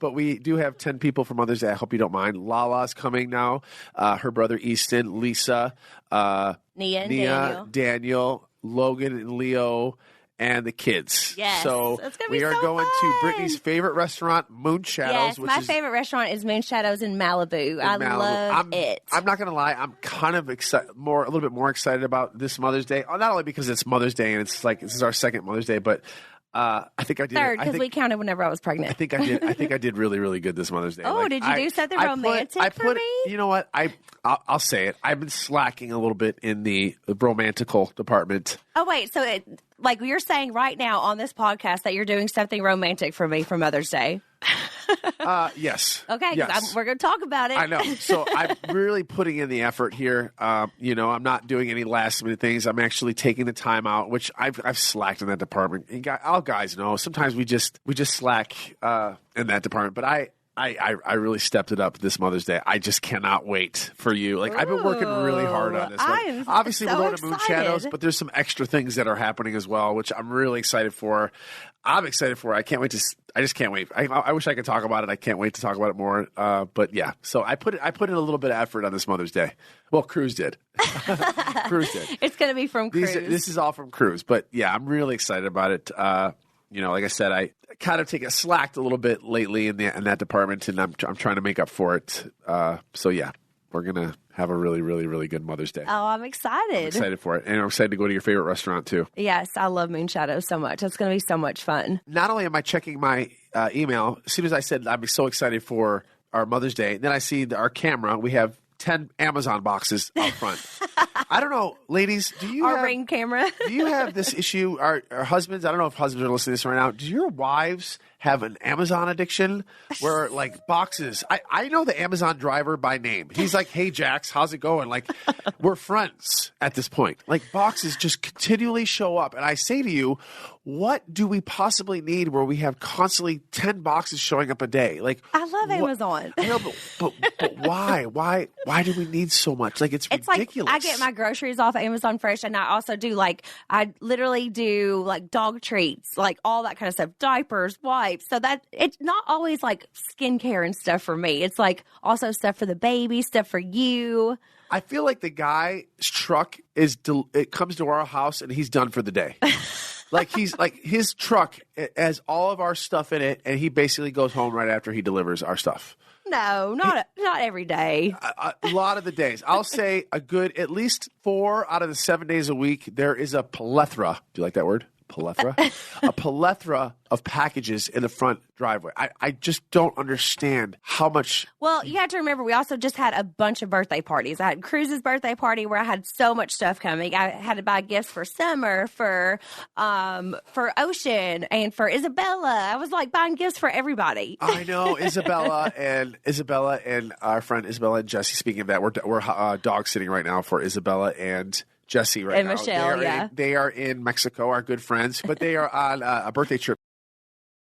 but we do have 10 people for Mother's Day. I hope you don't mind. Lala's coming now. Her brother Easton, Lisa, Nia, Daniel, Logan, and Leo. And the kids. Yes. So we are going to Brittany's favorite restaurant, Moon Shadows. Yes, my favorite restaurant is Moon Shadows in Malibu. I love it. I'm not going to lie. I'm kind of a little bit more excited about this Mother's Day. Not only because it's Mother's Day and it's like this is our second Mother's Day, but I think I did. Third, because we counted whenever I was pregnant. I think I did really, really good this Mother's Day. Oh, did you do something romantic for me? You know what? I'll say it. I've been slacking a little bit in the romantical department. Oh, wait. So like you're saying right now on this podcast that you're doing something romantic for me for Mother's Day. Yes. Okay, yes. we're going to talk about it. I know. So I'm really putting in the effort here. I'm not doing any last minute things. I'm actually taking the time out, which I've slacked in that department. And all guys know sometimes we just slack in that department. But I really stepped it up this Mother's Day. I just cannot wait for you. Like, I've been working really hard on this. Like, obviously, we're going to Moon Shadows, but there's some extra things that are happening as well, which I'm really excited for. I'm excited for it. I can't wait I just can't wait. I wish I could talk about it. I can't wait to talk about it more. But yeah, so I put in a little bit of effort on this Mother's Day. Well, Cruz did. Cruz did. It's going to be from Cruz. This is all from Cruz. But yeah, I'm really excited about it. Like I said, I kind of slacked a little bit lately in that department, and I'm trying to make up for it. So yeah, we're gonna have a really, really, really good Mother's Day. Oh, I'm excited. I'm excited for it, and I'm excited to go to your favorite restaurant too. Yes, I love Moon Shadows so much. It's going to be so much fun. Not only am I checking my email, as soon as I said I'm so excited for our Mother's Day, then I see our camera. We have 10 Amazon boxes out front. I don't know, ladies, do you have Ring camera? Do you have this issue? Our husbands, I don't know if husbands are listening to this right now. Do your wives have an Amazon addiction where, like, boxes? I know the Amazon driver by name. He's like, hey, Jax, how's it going? Like, we're friends at this point. Like, boxes just continually show up. And I say to you, what do we possibly need where we have constantly 10 boxes showing up a day? Like, I love Amazon. I know, but why? Why do we need so much? Like, it's ridiculous. Like, I get my groceries off Amazon Fresh, and I also do, like, I literally do, like, dog treats, like, all that kind of stuff, diapers, wipes. So that it's not always, like, skincare and stuff for me. It's, like, also stuff for the baby, stuff for you. I feel like the guy's truck it comes to our house, and he's done for the day. Like, his truck has all of our stuff in it, and he basically goes home right after he delivers our stuff. No, not every day. A lot of the days. I'll say at least 4 out of the 7 days a week, there is a plethora. Do you like that word? Plethora? A plethora of packages in the front driveway. I just don't understand how much. Well, you have to remember, we also just had a bunch of birthday parties. I had Cruz's birthday party where I had so much stuff coming. I had to buy gifts for Summer, for Ocean, and for Isabella. I was like buying gifts for everybody. I know. Isabella and our friend Isabella and Jesse. Speaking of that, we're dog sitting right now for Isabella and Jesse right now. And Michelle, they are in Mexico, our good friends, but they are on a birthday trip.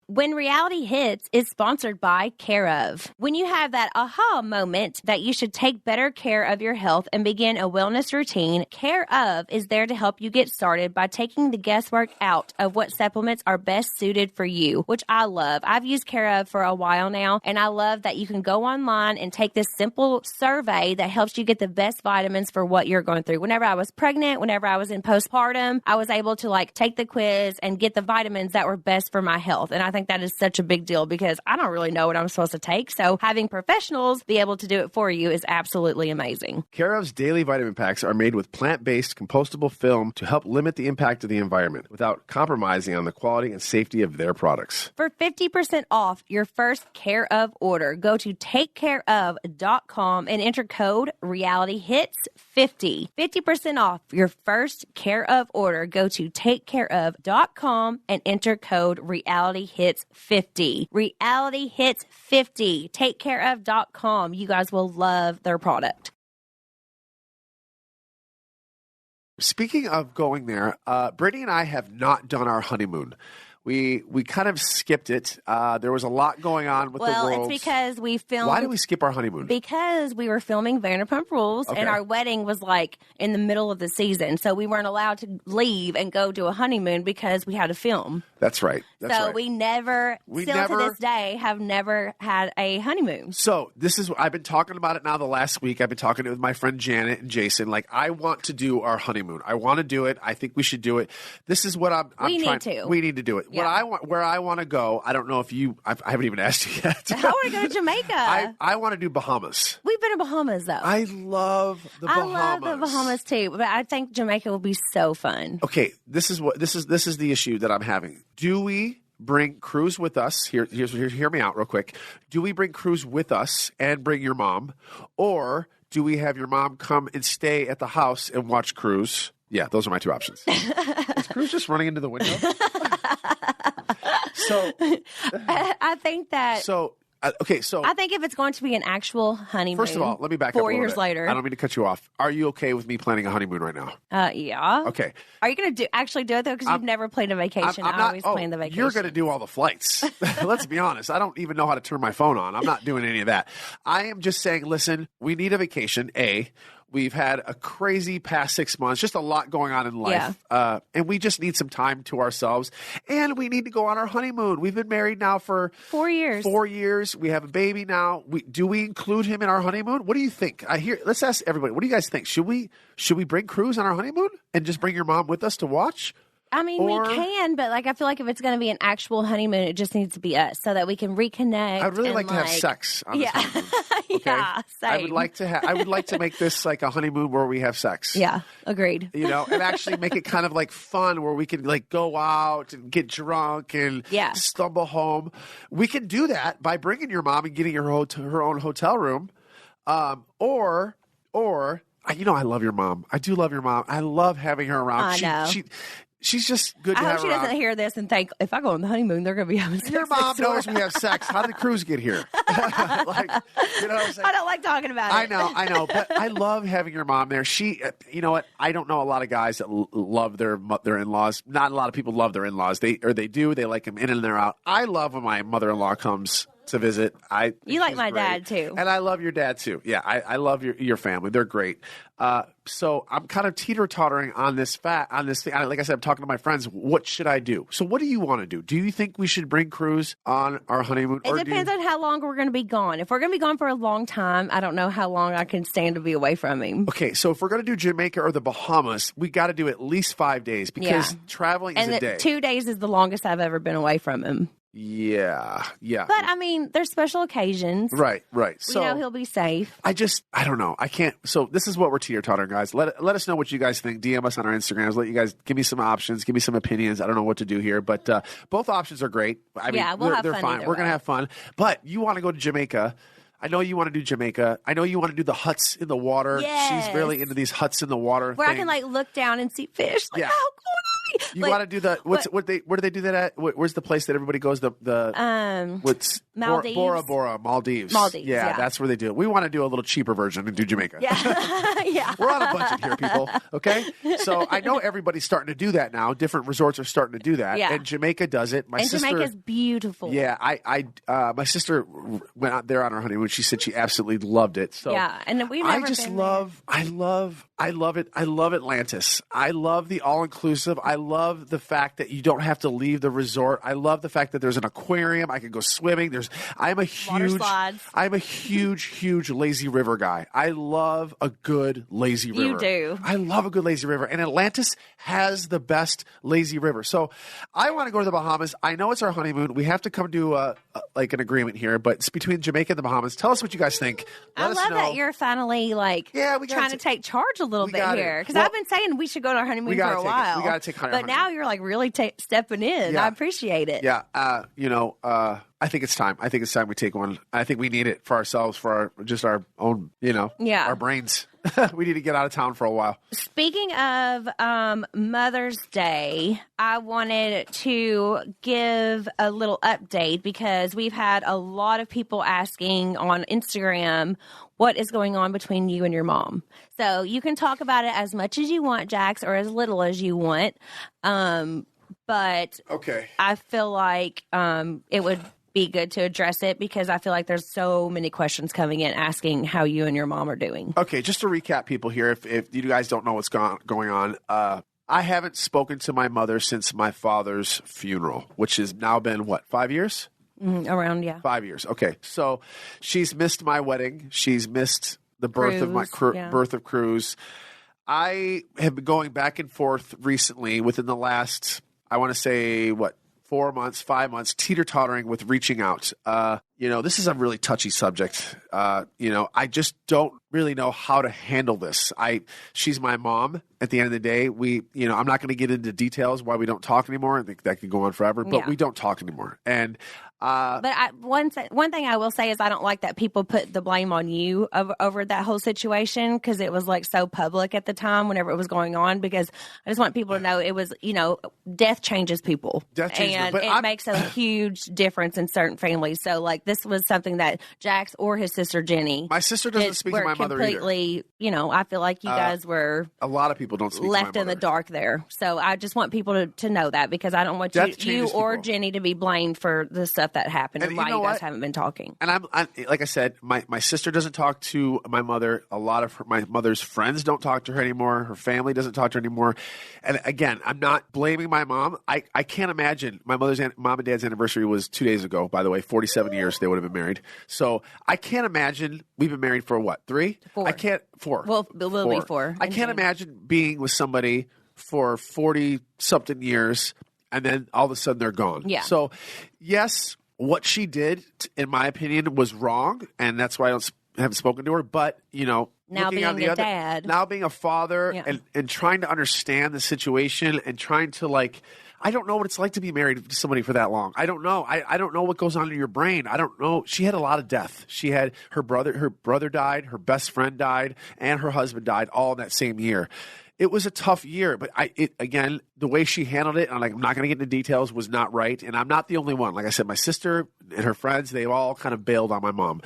When Reality Hits is sponsored by Care Of. When you have that aha moment that you should take better care of your health and begin a wellness routine, Care Of is there to help you get started by taking the guesswork out of what supplements are best suited for you, which I love. I've used Care Of for a while now, and I love that you can go online and take this simple survey that helps you get the best vitamins for what you're going through. Whenever I was pregnant, whenever I was in postpartum, I was able to take the quiz and get the vitamins that were best for my health. And I think that is such a big deal because I don't really know what I'm supposed to take. So having professionals be able to do it for you is absolutely amazing. Care Of's daily vitamin packs are made with plant-based compostable film to help limit the impact of the environment without compromising on the quality and safety of their products. For 50% off your first Care Of order, go to takecareof.com and enter code RealityHits50. 50% off your first Care Of order. Go to takecareof.com and enter code RealityHits50. Reality Hits 50. Takecareof.com. You guys will love their product. Speaking of going there, Brittany and I have not done our honeymoon. We kind of skipped it. There was a lot going on with the world. Well, it's because we filmed. Why did we skip our honeymoon? Because we were filming Vanderpump Rules, and our wedding was in the middle of the season, so we weren't allowed to leave and go do a honeymoon because we had to film. That's right. We never, to this day, have never had a honeymoon. So I've been talking about it now the last week. I've been talking with my friend Janet and Jason. I want to do our honeymoon. I want to do it. I think we should do it. This is what I'm we trying. Need to. We need to do it. Yeah. Where I want to go, I don't know if I haven't even asked you yet. I want to go to Jamaica. I want to do Bahamas. We've been to Bahamas, though. I love the Bahamas. I love the Bahamas, too, but I think Jamaica will be so fun. Okay, this is the issue that I'm having. Do we bring Cruz with us? Hear me out real quick. Do we bring Cruz with us and bring your mom? Or do we have your mom come and stay at the house and watch Cruz? Yeah, those are my two options. Is Cruz just running into the window? So, I think that. So I think if it's going to be an actual honeymoon. First of all, let me back up 4 a little years bit. later. I don't mean to cut you off. Are you okay with me planning a honeymoon right now? Yeah. Okay. Are you going to actually do it, though? Because you've never planned a vacation. I always plan the vacation. You're going to do all the flights. Let's be honest. I don't even know how to turn my phone on. I'm not doing any of that. I am just saying, listen, we need a vacation, A. We've had a crazy past 6 months, just a lot going on in life. Yeah. And we just need some time to ourselves. And we need to go on our honeymoon. We've been married now for 4 years. 4 years. We have a baby now. Do we include him in our honeymoon? What do you think? Let's ask everybody. What do you guys think? Should we bring Cruz on our honeymoon and just bring your mom with us to watch? I mean, we can, but I feel like if it's going to be an actual honeymoon, it just needs to be us so that we can reconnect. I'd really like to have sex on this honeymoon. Okay? Yeah, same. I would like to make this like a honeymoon where we have sex. Yeah, agreed. And actually make it kind of like fun where we can like go out and get drunk and stumble home. We can do that by bringing your mom and getting her own hotel room, or. I love your mom. I do love your mom. I love having her around. I know. She's just good to have I hope she around. doesn't hear this and think, if I go on the honeymoon, they're going to be having sex. Your mom knows we have sex. How did Cruz get here? You know what I'm saying? I don't like talking about it. I know. But I love having your mom there. She, you know what? I don't know a lot of guys that love their in-laws. Not a lot of people love their in-laws. They do. They like them in and they're out. I love when my mother-in-law comes to visit. You like my great. dad too. And I love your dad too. Yeah, I love your family. They're great. So I'm kind of teeter-tottering on this thing. Like I said, I'm talking to my friends. What should I do? So what do you want to do? Do you think we should bring Cruz on our honeymoon? It depends on how long we're going to be gone. If we're going to be gone for a long time, I don't know how long I can stand to be away from him. Okay, so if we're going to do Jamaica or the Bahamas, we got to do at least 5 days because traveling is a day. 2 days is the longest I've ever been away from him. Yeah. But I mean, there's special occasions. Right. So he'll be safe. I don't know. I can't. So this is what we're teeter-tottering, guys. Let us know what you guys think. DM us on our Instagrams. Let you guys give me some options. Give me some opinions. I don't know what to do here, but both options are great. I mean, we'll have they're fun fine. We're going to have fun. But you want to go to Jamaica. I know you want to do Jamaica. I know you want to do the huts in the water. Yes. She's really into these huts in the water. Where I can look down and see fish. How cool would that be? You want to do the where do they do that at? Where's the place that everybody goes? What's Maldives. Bora Bora, Maldives. Yeah, that's where they do it. We want to do a little cheaper version and do Jamaica. Yeah. We're on a budget here, people. Okay, so I know everybody's starting to do that now. Different resorts are starting to do that, and Jamaica does it. Jamaica's beautiful. Yeah, my sister went out there on her honeymoon. She said she absolutely loved it. So and we've never been there. I love it. I love Atlantis. I love the all-inclusive. I love the fact that you don't have to leave the resort. I love the fact that there's an aquarium. I can go swimming. I'm a huge lazy river guy. I love a good lazy river. You do. I love a good lazy river. And Atlantis has the best lazy river. So I want to go to the Bahamas. I know it's our honeymoon. We have to come to an agreement here, but it's between Jamaica and the Bahamas. Tell us what you guys think. I love that you're finally trying to take charge a little bit here. Because I've been saying we should go to our honeymoon for a while. We got to take But now you're really stepping in. Yeah. I appreciate it. Yeah. I think it's time. I think it's time we take one. I think we need it for ourselves, for our own, our brains. We need to get out of town for a while. Speaking of Mother's Day, I wanted to give a little update because we've had a lot of people asking on Instagram what is going on between you and your mom. So you can talk about it as much as you want, Jax, or as little as you want. But okay. I feel like it would be good to address it because I feel like there's so many questions coming in asking how you and your mom are doing. Okay, just to recap people here, if you guys don't know what's going on, I haven't spoken to my mother since my father's funeral, which has now been, 5 years? Around, yeah. 5 years. Okay, so she's missed my wedding. She's missed the birth of my birth of Cruz. I have been going back and forth recently within the last, I want to say, 4 months, 5 months, teeter-tottering with reaching out. This is a really touchy subject. I just don't really know how to handle this. She's my mom. At the end of the day, I'm not going to get into details why we don't talk anymore. I think that could go on forever, but we don't talk anymore. And But one thing I will say is I don't like that people put the blame on you over that whole situation because it was like so public at the time whenever it was going on, because I just want people to know it was, death changes people. Death changes and people, but it makes a huge difference in certain families. So like this was something that Jax or his sister Jenny. My sister doesn't speak to my mother either. Completely, I feel like you guys were a lot of people don't speak left to my in the mother. dark there. So I just want people to know that because I don't want you or Jenny to be blamed for the stuff that happened and why you guys haven't been talking. And I'm like I said, my sister doesn't talk to my mother. A lot of my mother's friends don't talk to her anymore. Her family doesn't talk to her anymore. And again, I'm not blaming my mom. I can't imagine. My mom and dad's anniversary was 2 days ago, by the way. 47 years they would have been married. So I can't imagine. We've been married for what, 3? 4. I can't. 4. Well, we'll be 4. I can't imagine being with somebody for 40-something years and then all of a sudden they're gone. Yeah. So, yes, what she did, in my opinion, was wrong, and that's why I haven't spoken to her. But, now being a dad. Now being a father and trying to understand the situation and trying to, I don't know what it's like to be married to somebody for that long. I don't know. I don't know what goes on in your brain. I don't know. She had a lot of death. She had her brother died, her best friend died, and her husband died all in that same year. It was a tough year, but again, the way she handled it, and I'm not going to get into details, was not right. And I'm not the only one. Like I said, my sister and her friends, they all kind of bailed on my mom.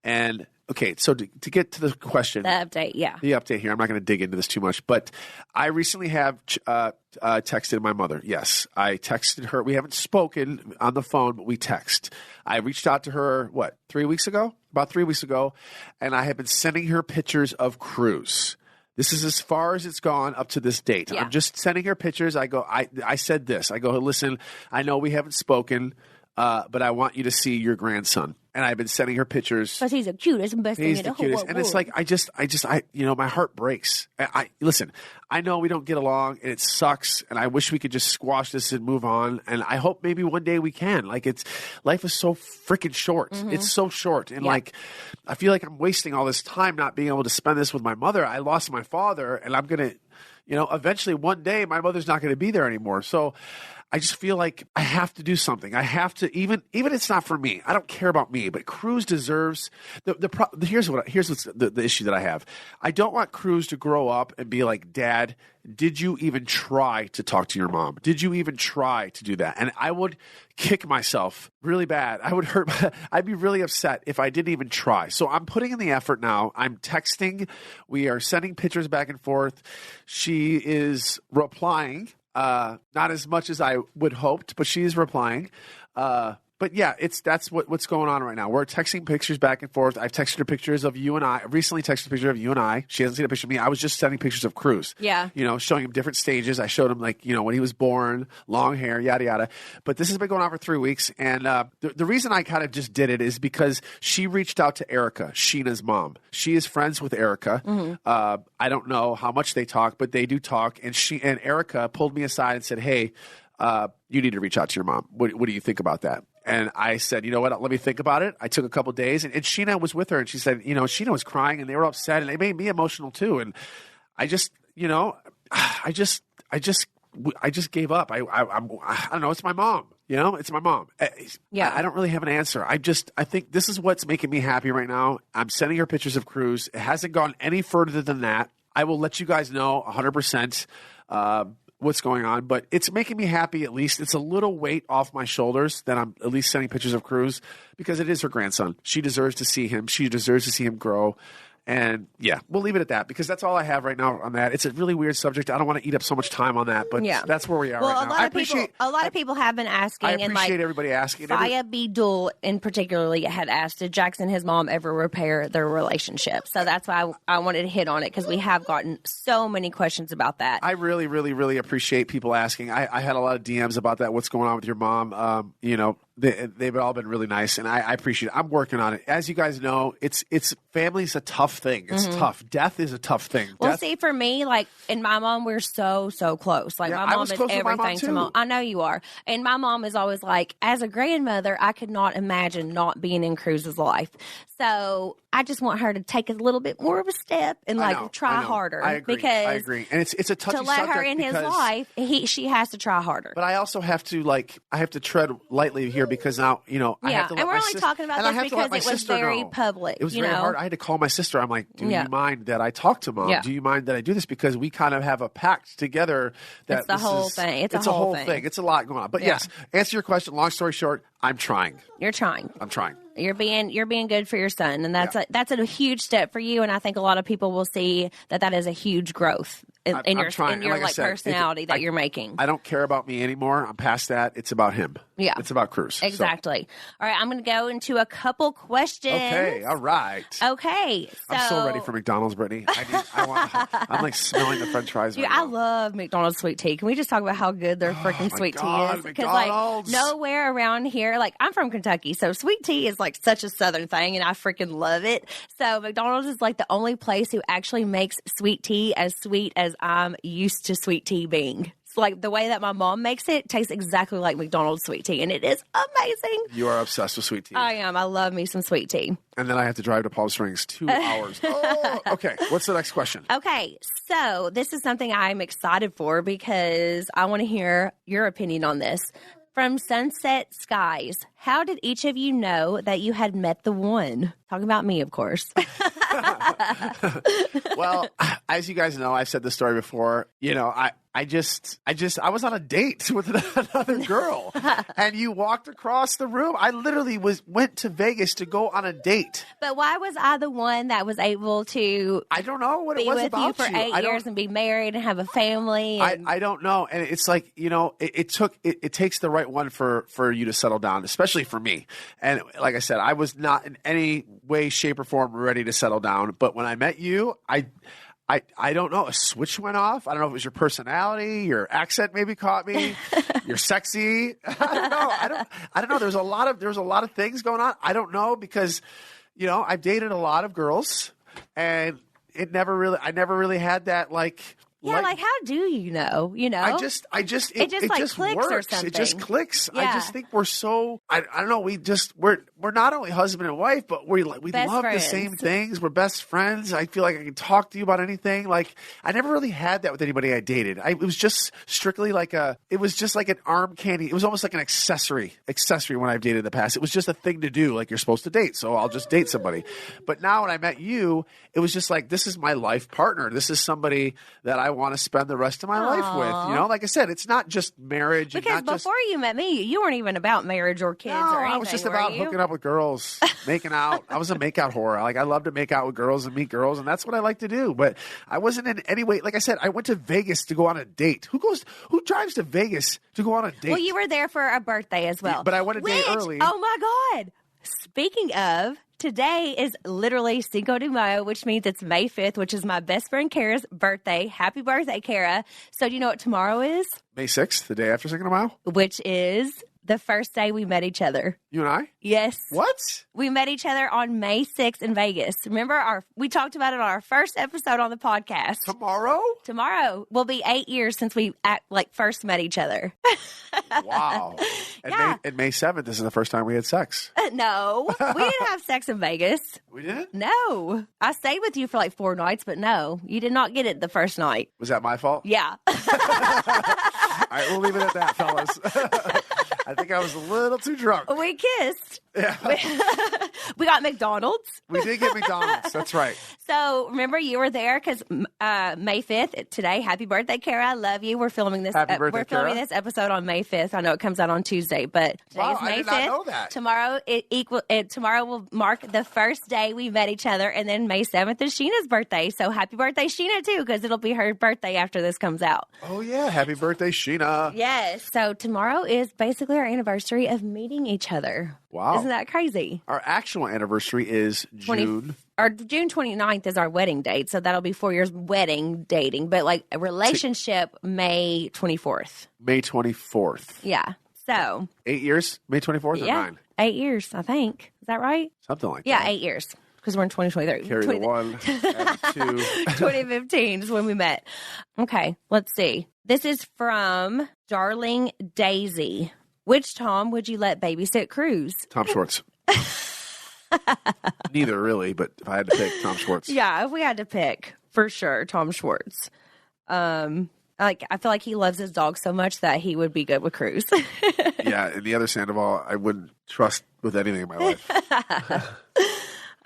And okay, so to get to the question. The update, yeah. The update here. I'm not going to dig into this too much, but I recently have texted my mother. Yes, I texted her. We haven't spoken on the phone, but we text. I reached out to her, 3 weeks ago? About 3 weeks ago, and I have been sending her pictures of Cruz. This is as far as it's gone up to this date. Yeah. I'm just sending her pictures. I said this. I go, listen, I know we haven't spoken, but I want you to see your grandson. And I've been sending her pictures. Because he's the cutest and best thing in the whole world. And it's like, my heart breaks. Listen, I know we don't get along and it sucks. And I wish we could just squash this and move on. And I hope maybe one day we can. Life is so freaking short. Mm-hmm. It's so short. And I feel like I'm wasting all this time not being able to spend this with my mother. I lost my father and I'm going to, eventually one day my mother's not going to be there anymore. So I just feel like I have to do something. I have to, even it's not for me. I don't care about me, but Cruz deserves here's what's the issue that I have. I don't want Cruz to grow up and be like, Dad, did you even try to talk to your mom? Did you even try to do that? And I would kick myself really bad. I'd be really upset if I didn't even try. So I'm putting in the effort now. I'm texting. We are sending pictures back and forth. She is replying. Not as much as I would hoped, but she's replying. But yeah, that's what's going on right now. We're texting pictures back and forth. I've texted her pictures of you and I. I recently texted a picture of you and I. She hasn't seen a picture of me. I was just sending pictures of Cruz. Yeah. Showing him different stages. I showed him when he was born, long hair, yada, yada. But this has been going on for 3 weeks. And the reason I kind of just did it is because she reached out to Erica, Sheena's mom. She is friends with Erica. Mm-hmm. I don't know how much they talk, but they do talk. And Erica pulled me aside and said, hey, you need to reach out to your mom. What do you think about that? And I said, you know what, let me think about it. I took a couple of days, and Sheena was with her, and she said, Sheena was crying, and they were upset, and they made me emotional too. And I just gave up. I don't know. It's my mom. It's my mom. Yeah. I don't really have an answer. I think this is what's making me happy right now. I'm sending her pictures of Cruz. It hasn't gone any further than that. I will let you guys know 100%. What's going on, but it's making me happy. At least it's a little weight off my shoulders that I'm at least sending pictures of Cruz because it is her grandson. She deserves to see him. She deserves to see him grow. And yeah, we'll leave it at that because that's all I have right now on that. It's a really weird subject. I don't want to eat up so much time on that, but that's where we are right now. A lot of people have been asking. I appreciate everybody asking. Faya B. Dul in particularly had asked, did Jax and his mom ever repair their relationship? So that's why I wanted to hit on it because we have gotten so many questions about that. I really, really, really appreciate people asking. I had a lot of DMs about that. What's going on with your mom? They've all been really nice, and I appreciate it. I'm working on it. As you guys know, it's family's a tough thing. It's tough. Death is a tough thing. Well, see, for me, and my mom, we're so close. My mom is everything to mom. I know you are. And my mom is always like, as a grandmother, I could not imagine not being in Cruz's life. So I just want her to take a little bit more of a step and try harder. I agree. And it's a touchy subject. To let her in his life, she has to try harder. But I also have to I have to tread lightly here here because now, I have to let and we're my only sis- talking about and I this have to let because my it was sister very know. public. It was very hard. I had to call my sister. I'm like, do you mind that I talk to Mom? Yeah. Do you mind that I do this? Because we kind of have a pact together that It's the whole thing. It's a whole thing. It's a lot going on. But yes, answer your question. Long story short, I'm trying. You're trying. I'm trying. You're being good for your son, and that's a huge step for you. And I think a lot of people will see that is a huge growth in your like I said, personality that you're making. I don't care about me anymore. I'm past that. It's about him. Yeah, it's about Cruz. Exactly. All right, I'm going to go into a couple questions. Okay. All right. Okay. So, I'm so ready for McDonald's, Brittany. I'm like smelling the French fries. Dude, right now. I love McDonald's sweet tea. Can we just talk about how good their freaking sweet tea is? Because like nowhere around here, like I'm from Kentucky, so sweet tea is like such a Southern thing, and I freaking love it. So McDonald's is like the only place who actually makes sweet tea as sweet as I'm used to sweet tea being. It's like the way that my mom makes it tastes exactly like McDonald's sweet tea, and it is amazing. You are obsessed with sweet tea. I am. I love me some sweet tea. And then I have to drive to Palm Springs 2 hours. Oh, okay. What's the next question? Okay. So this is something I'm excited for because I want to hear your opinion on this. From Sunset Skies, how did each of you know that you had met the one? Talking about me, of course. Well, as you guys know, I've said this story before. I was on a date with another girl, and you walked across the room. I literally went to Vegas to go on a date. But why was I the one that was able to? I don't know what it be was with about you for 8 years and be married and have a family. And... I don't know, and it's like it takes the right one for you to settle down, especially for me. And like I said, I was not in any way, shape, or form ready to settle down. But when I met you, I don't know. A switch went off. I don't know if it was your personality, your accent maybe caught me. You're sexy. I don't know. There's a lot of things going on. I don't know because, I've dated a lot of girls, and I never really had that like. Yeah, like how do you know? It just clicks works. or something. It just clicks. Yeah. I just think we're so. I don't know. We're not only husband and wife, but we love the same things. We're best friends. I feel like I can talk to you about anything. Like I never really had that with anybody I dated. It was just strictly like it was just like an arm candy. It was almost like an accessory when I've dated in the past. It was just a thing to do. Like you're supposed to date, so I'll just date somebody. But now when I met you, it was just like this is my life partner. This is somebody that I want to spend the rest of my life with. Like I said, it's not just marriage. Because before you met me, you weren't even about marriage or kids or anything. I was just about hooking up with girls, making out. I was a makeout whore. Like I love to make out with girls and meet girls, and that's what I like to do. But I wasn't in any way. Like I said, I went to Vegas to go on a date. Who drives to Vegas to go on a date? Well, you were there for a birthday as well. But I went a day early. Oh my God! Speaking of. Today is literally Cinco de Mayo, which means it's May 5th, which is my best friend Kara's birthday. Happy birthday, Kara. So do you know what tomorrow is? May 6th, the day after Cinco de Mayo? Which is the first day we met each other. You and I? Yes. What? We met each other on May 6th in Vegas. Remember, we talked about it on our first episode on the podcast. Tomorrow will be 8 years since we first met each other. Wow. And May 7th, this is the first time we had sex. No. We didn't have sex in Vegas. We didn't? No. I stayed with you for like 4 nights, but no. You did not get it the first night. Was that my fault? Yeah. All right, we'll leave it at that, fellas. I think I was a little too drunk. We kissed. Yeah. We got McDonald's. We did get McDonald's. That's right. So remember, you were there because May 5th today. Happy birthday, Kara! I love you. We're filming this. Happy birthday, we're filming Kara. This episode on May 5th. I know it comes out on Tuesday, but today is May 5th. I did not know that. Tomorrow will mark the first day we met each other, and then May 7th is Sheena's birthday. So happy birthday, Sheena, too, because it'll be her birthday after this comes out. Oh yeah, happy birthday, Sheena! Yes. So tomorrow is basically our anniversary of meeting each other. Wow. Isn't that crazy? Our actual anniversary is June 29th is our wedding date, so that'll be 4 years wedding dating. But like a relationship, May 24th. May 24th. Yeah. So 8 years? May 24th or 9? 8 years, I think. Is that right? Something like that. Yeah, 8 years. Because we're in 2023. Carry the 1 and 2. 2015 is when we met. Okay, let's see. This is from Darling Daisy. Which Tom would you let babysit Cruz? Tom Schwartz. Neither, really, but if I had to pick, Tom Schwartz. Yeah, if we had to pick, for sure, Tom Schwartz. Like, I feel like he loves his dog so much that he would be good with Cruz. Yeah, and the other Sandoval, I wouldn't trust with anything in my life.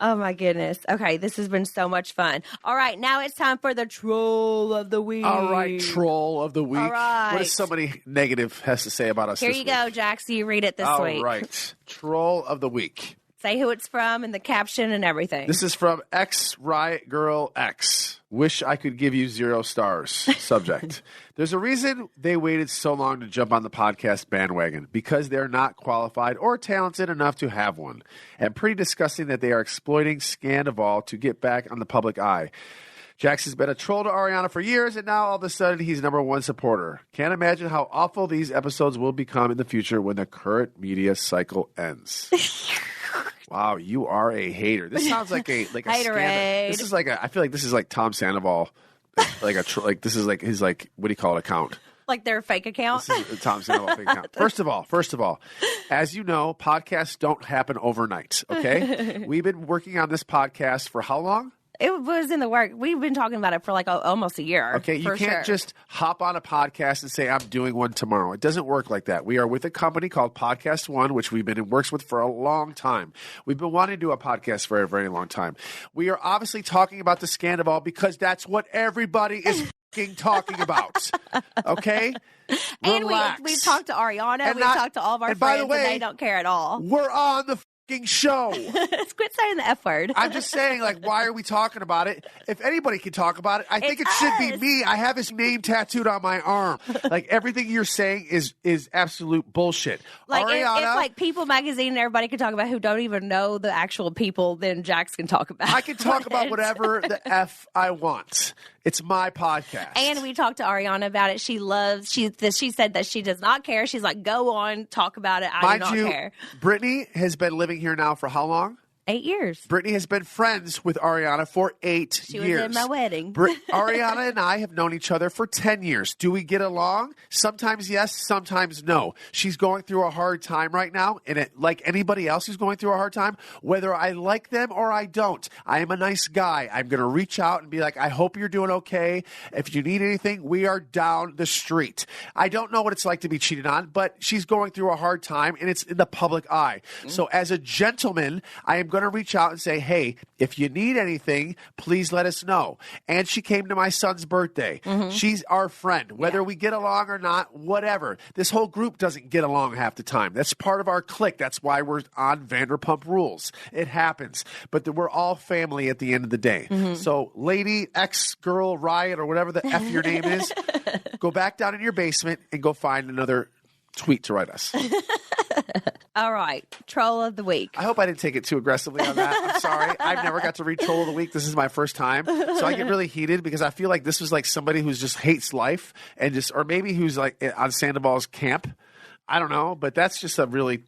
Oh, my goodness. Okay, this has been so much fun. All right, now it's time for the Troll of the Week. All right, Troll of the Week. All right. What does somebody negative has to say about us Here this you week? go, Jax. You read it this week. All right, Troll of the Week. Say who it's from and the caption and everything. This is from X Riot Girl X. Wish I could give you 0 stars. Subject. There's a reason they waited so long to jump on the podcast bandwagon, because they're not qualified or talented enough to have one. And pretty disgusting that they are exploiting Scandival to get back on the public eye. Jax has been a troll to Ariana for years, and now all of a sudden he's #1 supporter. Can't imagine how awful these episodes will become in the future when the current media cycle ends. Wow, you are a hater. This sounds like a Haterade. scandal. This is like I feel like this is like Tom Sandoval, this is like his what do you call it, account? Like their fake account? This is a Tom Sandoval fake account. First of all, as you know, podcasts don't happen overnight. Okay, we've been working on this podcast for how long? It was in the work. We've been talking about it for like almost a year. Okay, you can't just hop on a podcast and say, I'm doing one tomorrow. It doesn't work like that. We are with a company called PodcastOne, which we've been in works with for a long time. We've been wanting to do a podcast for a very long time. We are obviously talking about the Scandival because that's what everybody is fucking talking about. Okay? And Relax. we've talked to Ariana. And We've talked to all of our friends, by the way, and they don't care at all. We're on the show. Quit saying the F word. I'm just saying, like, why are we talking about it? If anybody can talk about it, I think it should be me. I have his name tattooed on my arm. Like, everything you're saying is absolute bullshit. Like, Ariana, if like People Magazine and everybody can talk about who don't even know the actual people, then Jax can talk about I can talk about whatever the F I want. It's my podcast. And we talked to Ariana about it. She said that she does not care. She's like, go on, talk about it. I do not care. Brittany has been living here now for how long? 8 years. Brittany has been friends with Ariana for 8 years. She was in my wedding. Ariana and I have known each other for 10 years. Do we get along? Sometimes yes, sometimes no. She's going through a hard time right now, and like anybody else who's going through a hard time, whether I like them or I don't, I am a nice guy. I'm going to reach out and be like, I hope you're doing okay. If you need anything, we are down the street. I don't know what it's like to be cheated on, but she's going through a hard time, and it's in the public eye. So as a gentleman, I am going to reach out and say, hey, if you need anything, please let us know. And she came to my son's birthday. She's our friend. Whether we get along or not, whatever. This whole group doesn't get along half the time. That's part of our clique. That's why we're on Vanderpump Rules. It happens. But we're all family at the end of the day. So lady, ex-girl, Riot, or whatever the F your name is, go back down in your basement and go find another tweet to write us. All right. Troll of the Week. I hope I didn't take it too aggressively on that. I'm sorry. I've never got to read Troll of the Week. This is my first time. So I get really heated because I feel like this was like somebody who's just hates life and just, or maybe who's like on Sandoval's camp. I don't know, but that's just a really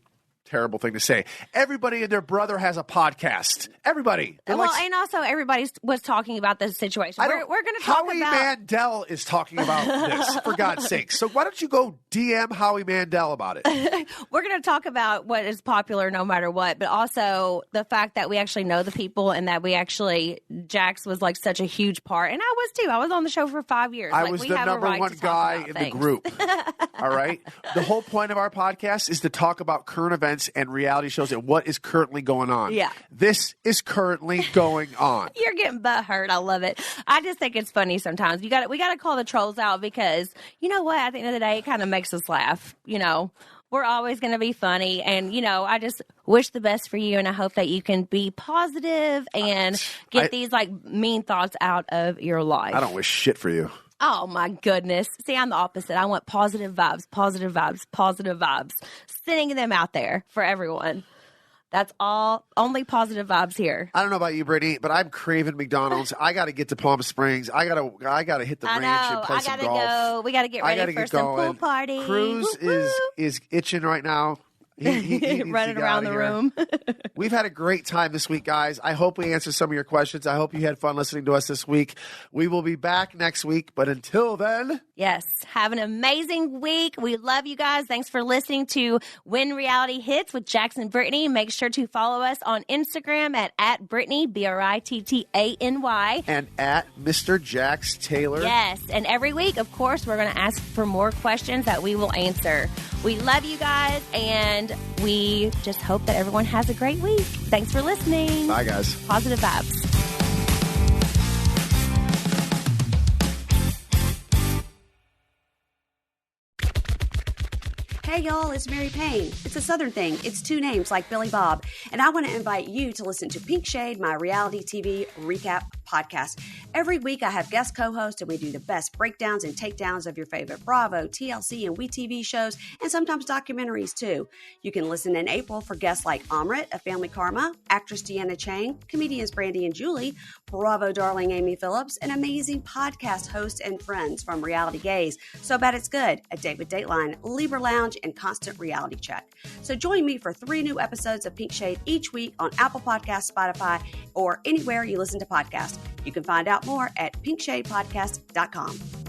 terrible thing to say. Everybody and their brother has a podcast. Everybody. And also everybody was talking about this situation. We're going to talk Howie about... Mandel is talking about this, for God's sake. So why don't you go DM Howie Mandel about it? We're going to talk about what is popular no matter what, but also the fact that we actually know the people and that we actually... Jax was like such a huge part. And I was too. I was on the show for 5 years. I was the #1 guy in the group. All right? The whole point of our podcast is to talk about current events and reality shows and what is currently going on. Yeah. This is currently going on. You're getting butthurt. I love it. I just think it's funny sometimes. We got to call the trolls out because you know what? At the end of the day, it kind of makes us laugh. You know, we're always going to be funny. And, you know, I just wish the best for you. And I hope that you can be positive and get these like mean thoughts out of your life. I don't wish shit for you. Oh, my goodness. See, I'm the opposite. I want positive vibes, positive vibes, positive vibes. Sending them out there for everyone. That's all. Only positive vibes here. I don't know about you, Brittany, but I'm craving McDonald's. I got to get to Palm Springs. I got to hit the ranch and play some golf. Go. We got to get ready for some pool party. Cruz is itching right now. He needs running to get around out the of here. room. We've had a great time this week, guys. I hope we answered some of your questions. I hope you had fun listening to us this week. We will be back next week, but until then, Yes, have an amazing week. We love you guys. Thanks for listening to When Reality Hits with Jax and Brittany. Make sure to follow us on Instagram at Brittany, Brittany, and at Mr. Jax Taylor. Yes, and every week, of course, we're going to ask for more questions that we will answer. We love you guys, and we just hope that everyone has a great week. Thanks for listening. Bye, guys. Positive vibes. Hey y'all, it's Mary Payne. It's a Southern thing. It's two names like Billy Bob. And I want to invite you to listen to Pink Shade, my reality TV recap podcast. Every week I have guest co-hosts and we do the best breakdowns and takedowns of your favorite Bravo, TLC, and WeTV shows, and sometimes documentaries too. You can listen in April for guests like Amrit of Family Karma, actress Deanna Chang, comedians Brandy and Julie, Bravo darling Amy Phillips, and amazing podcast hosts and friends from Reality Gaze, So Bad It's Good, A Date with Dateline, Libra Lounge, and Constant Reality Check. So join me for 3 new episodes of Pink Shade each week on Apple Podcasts, Spotify, or anywhere you listen to podcasts. You can find out more at pinkshadepodcast.com.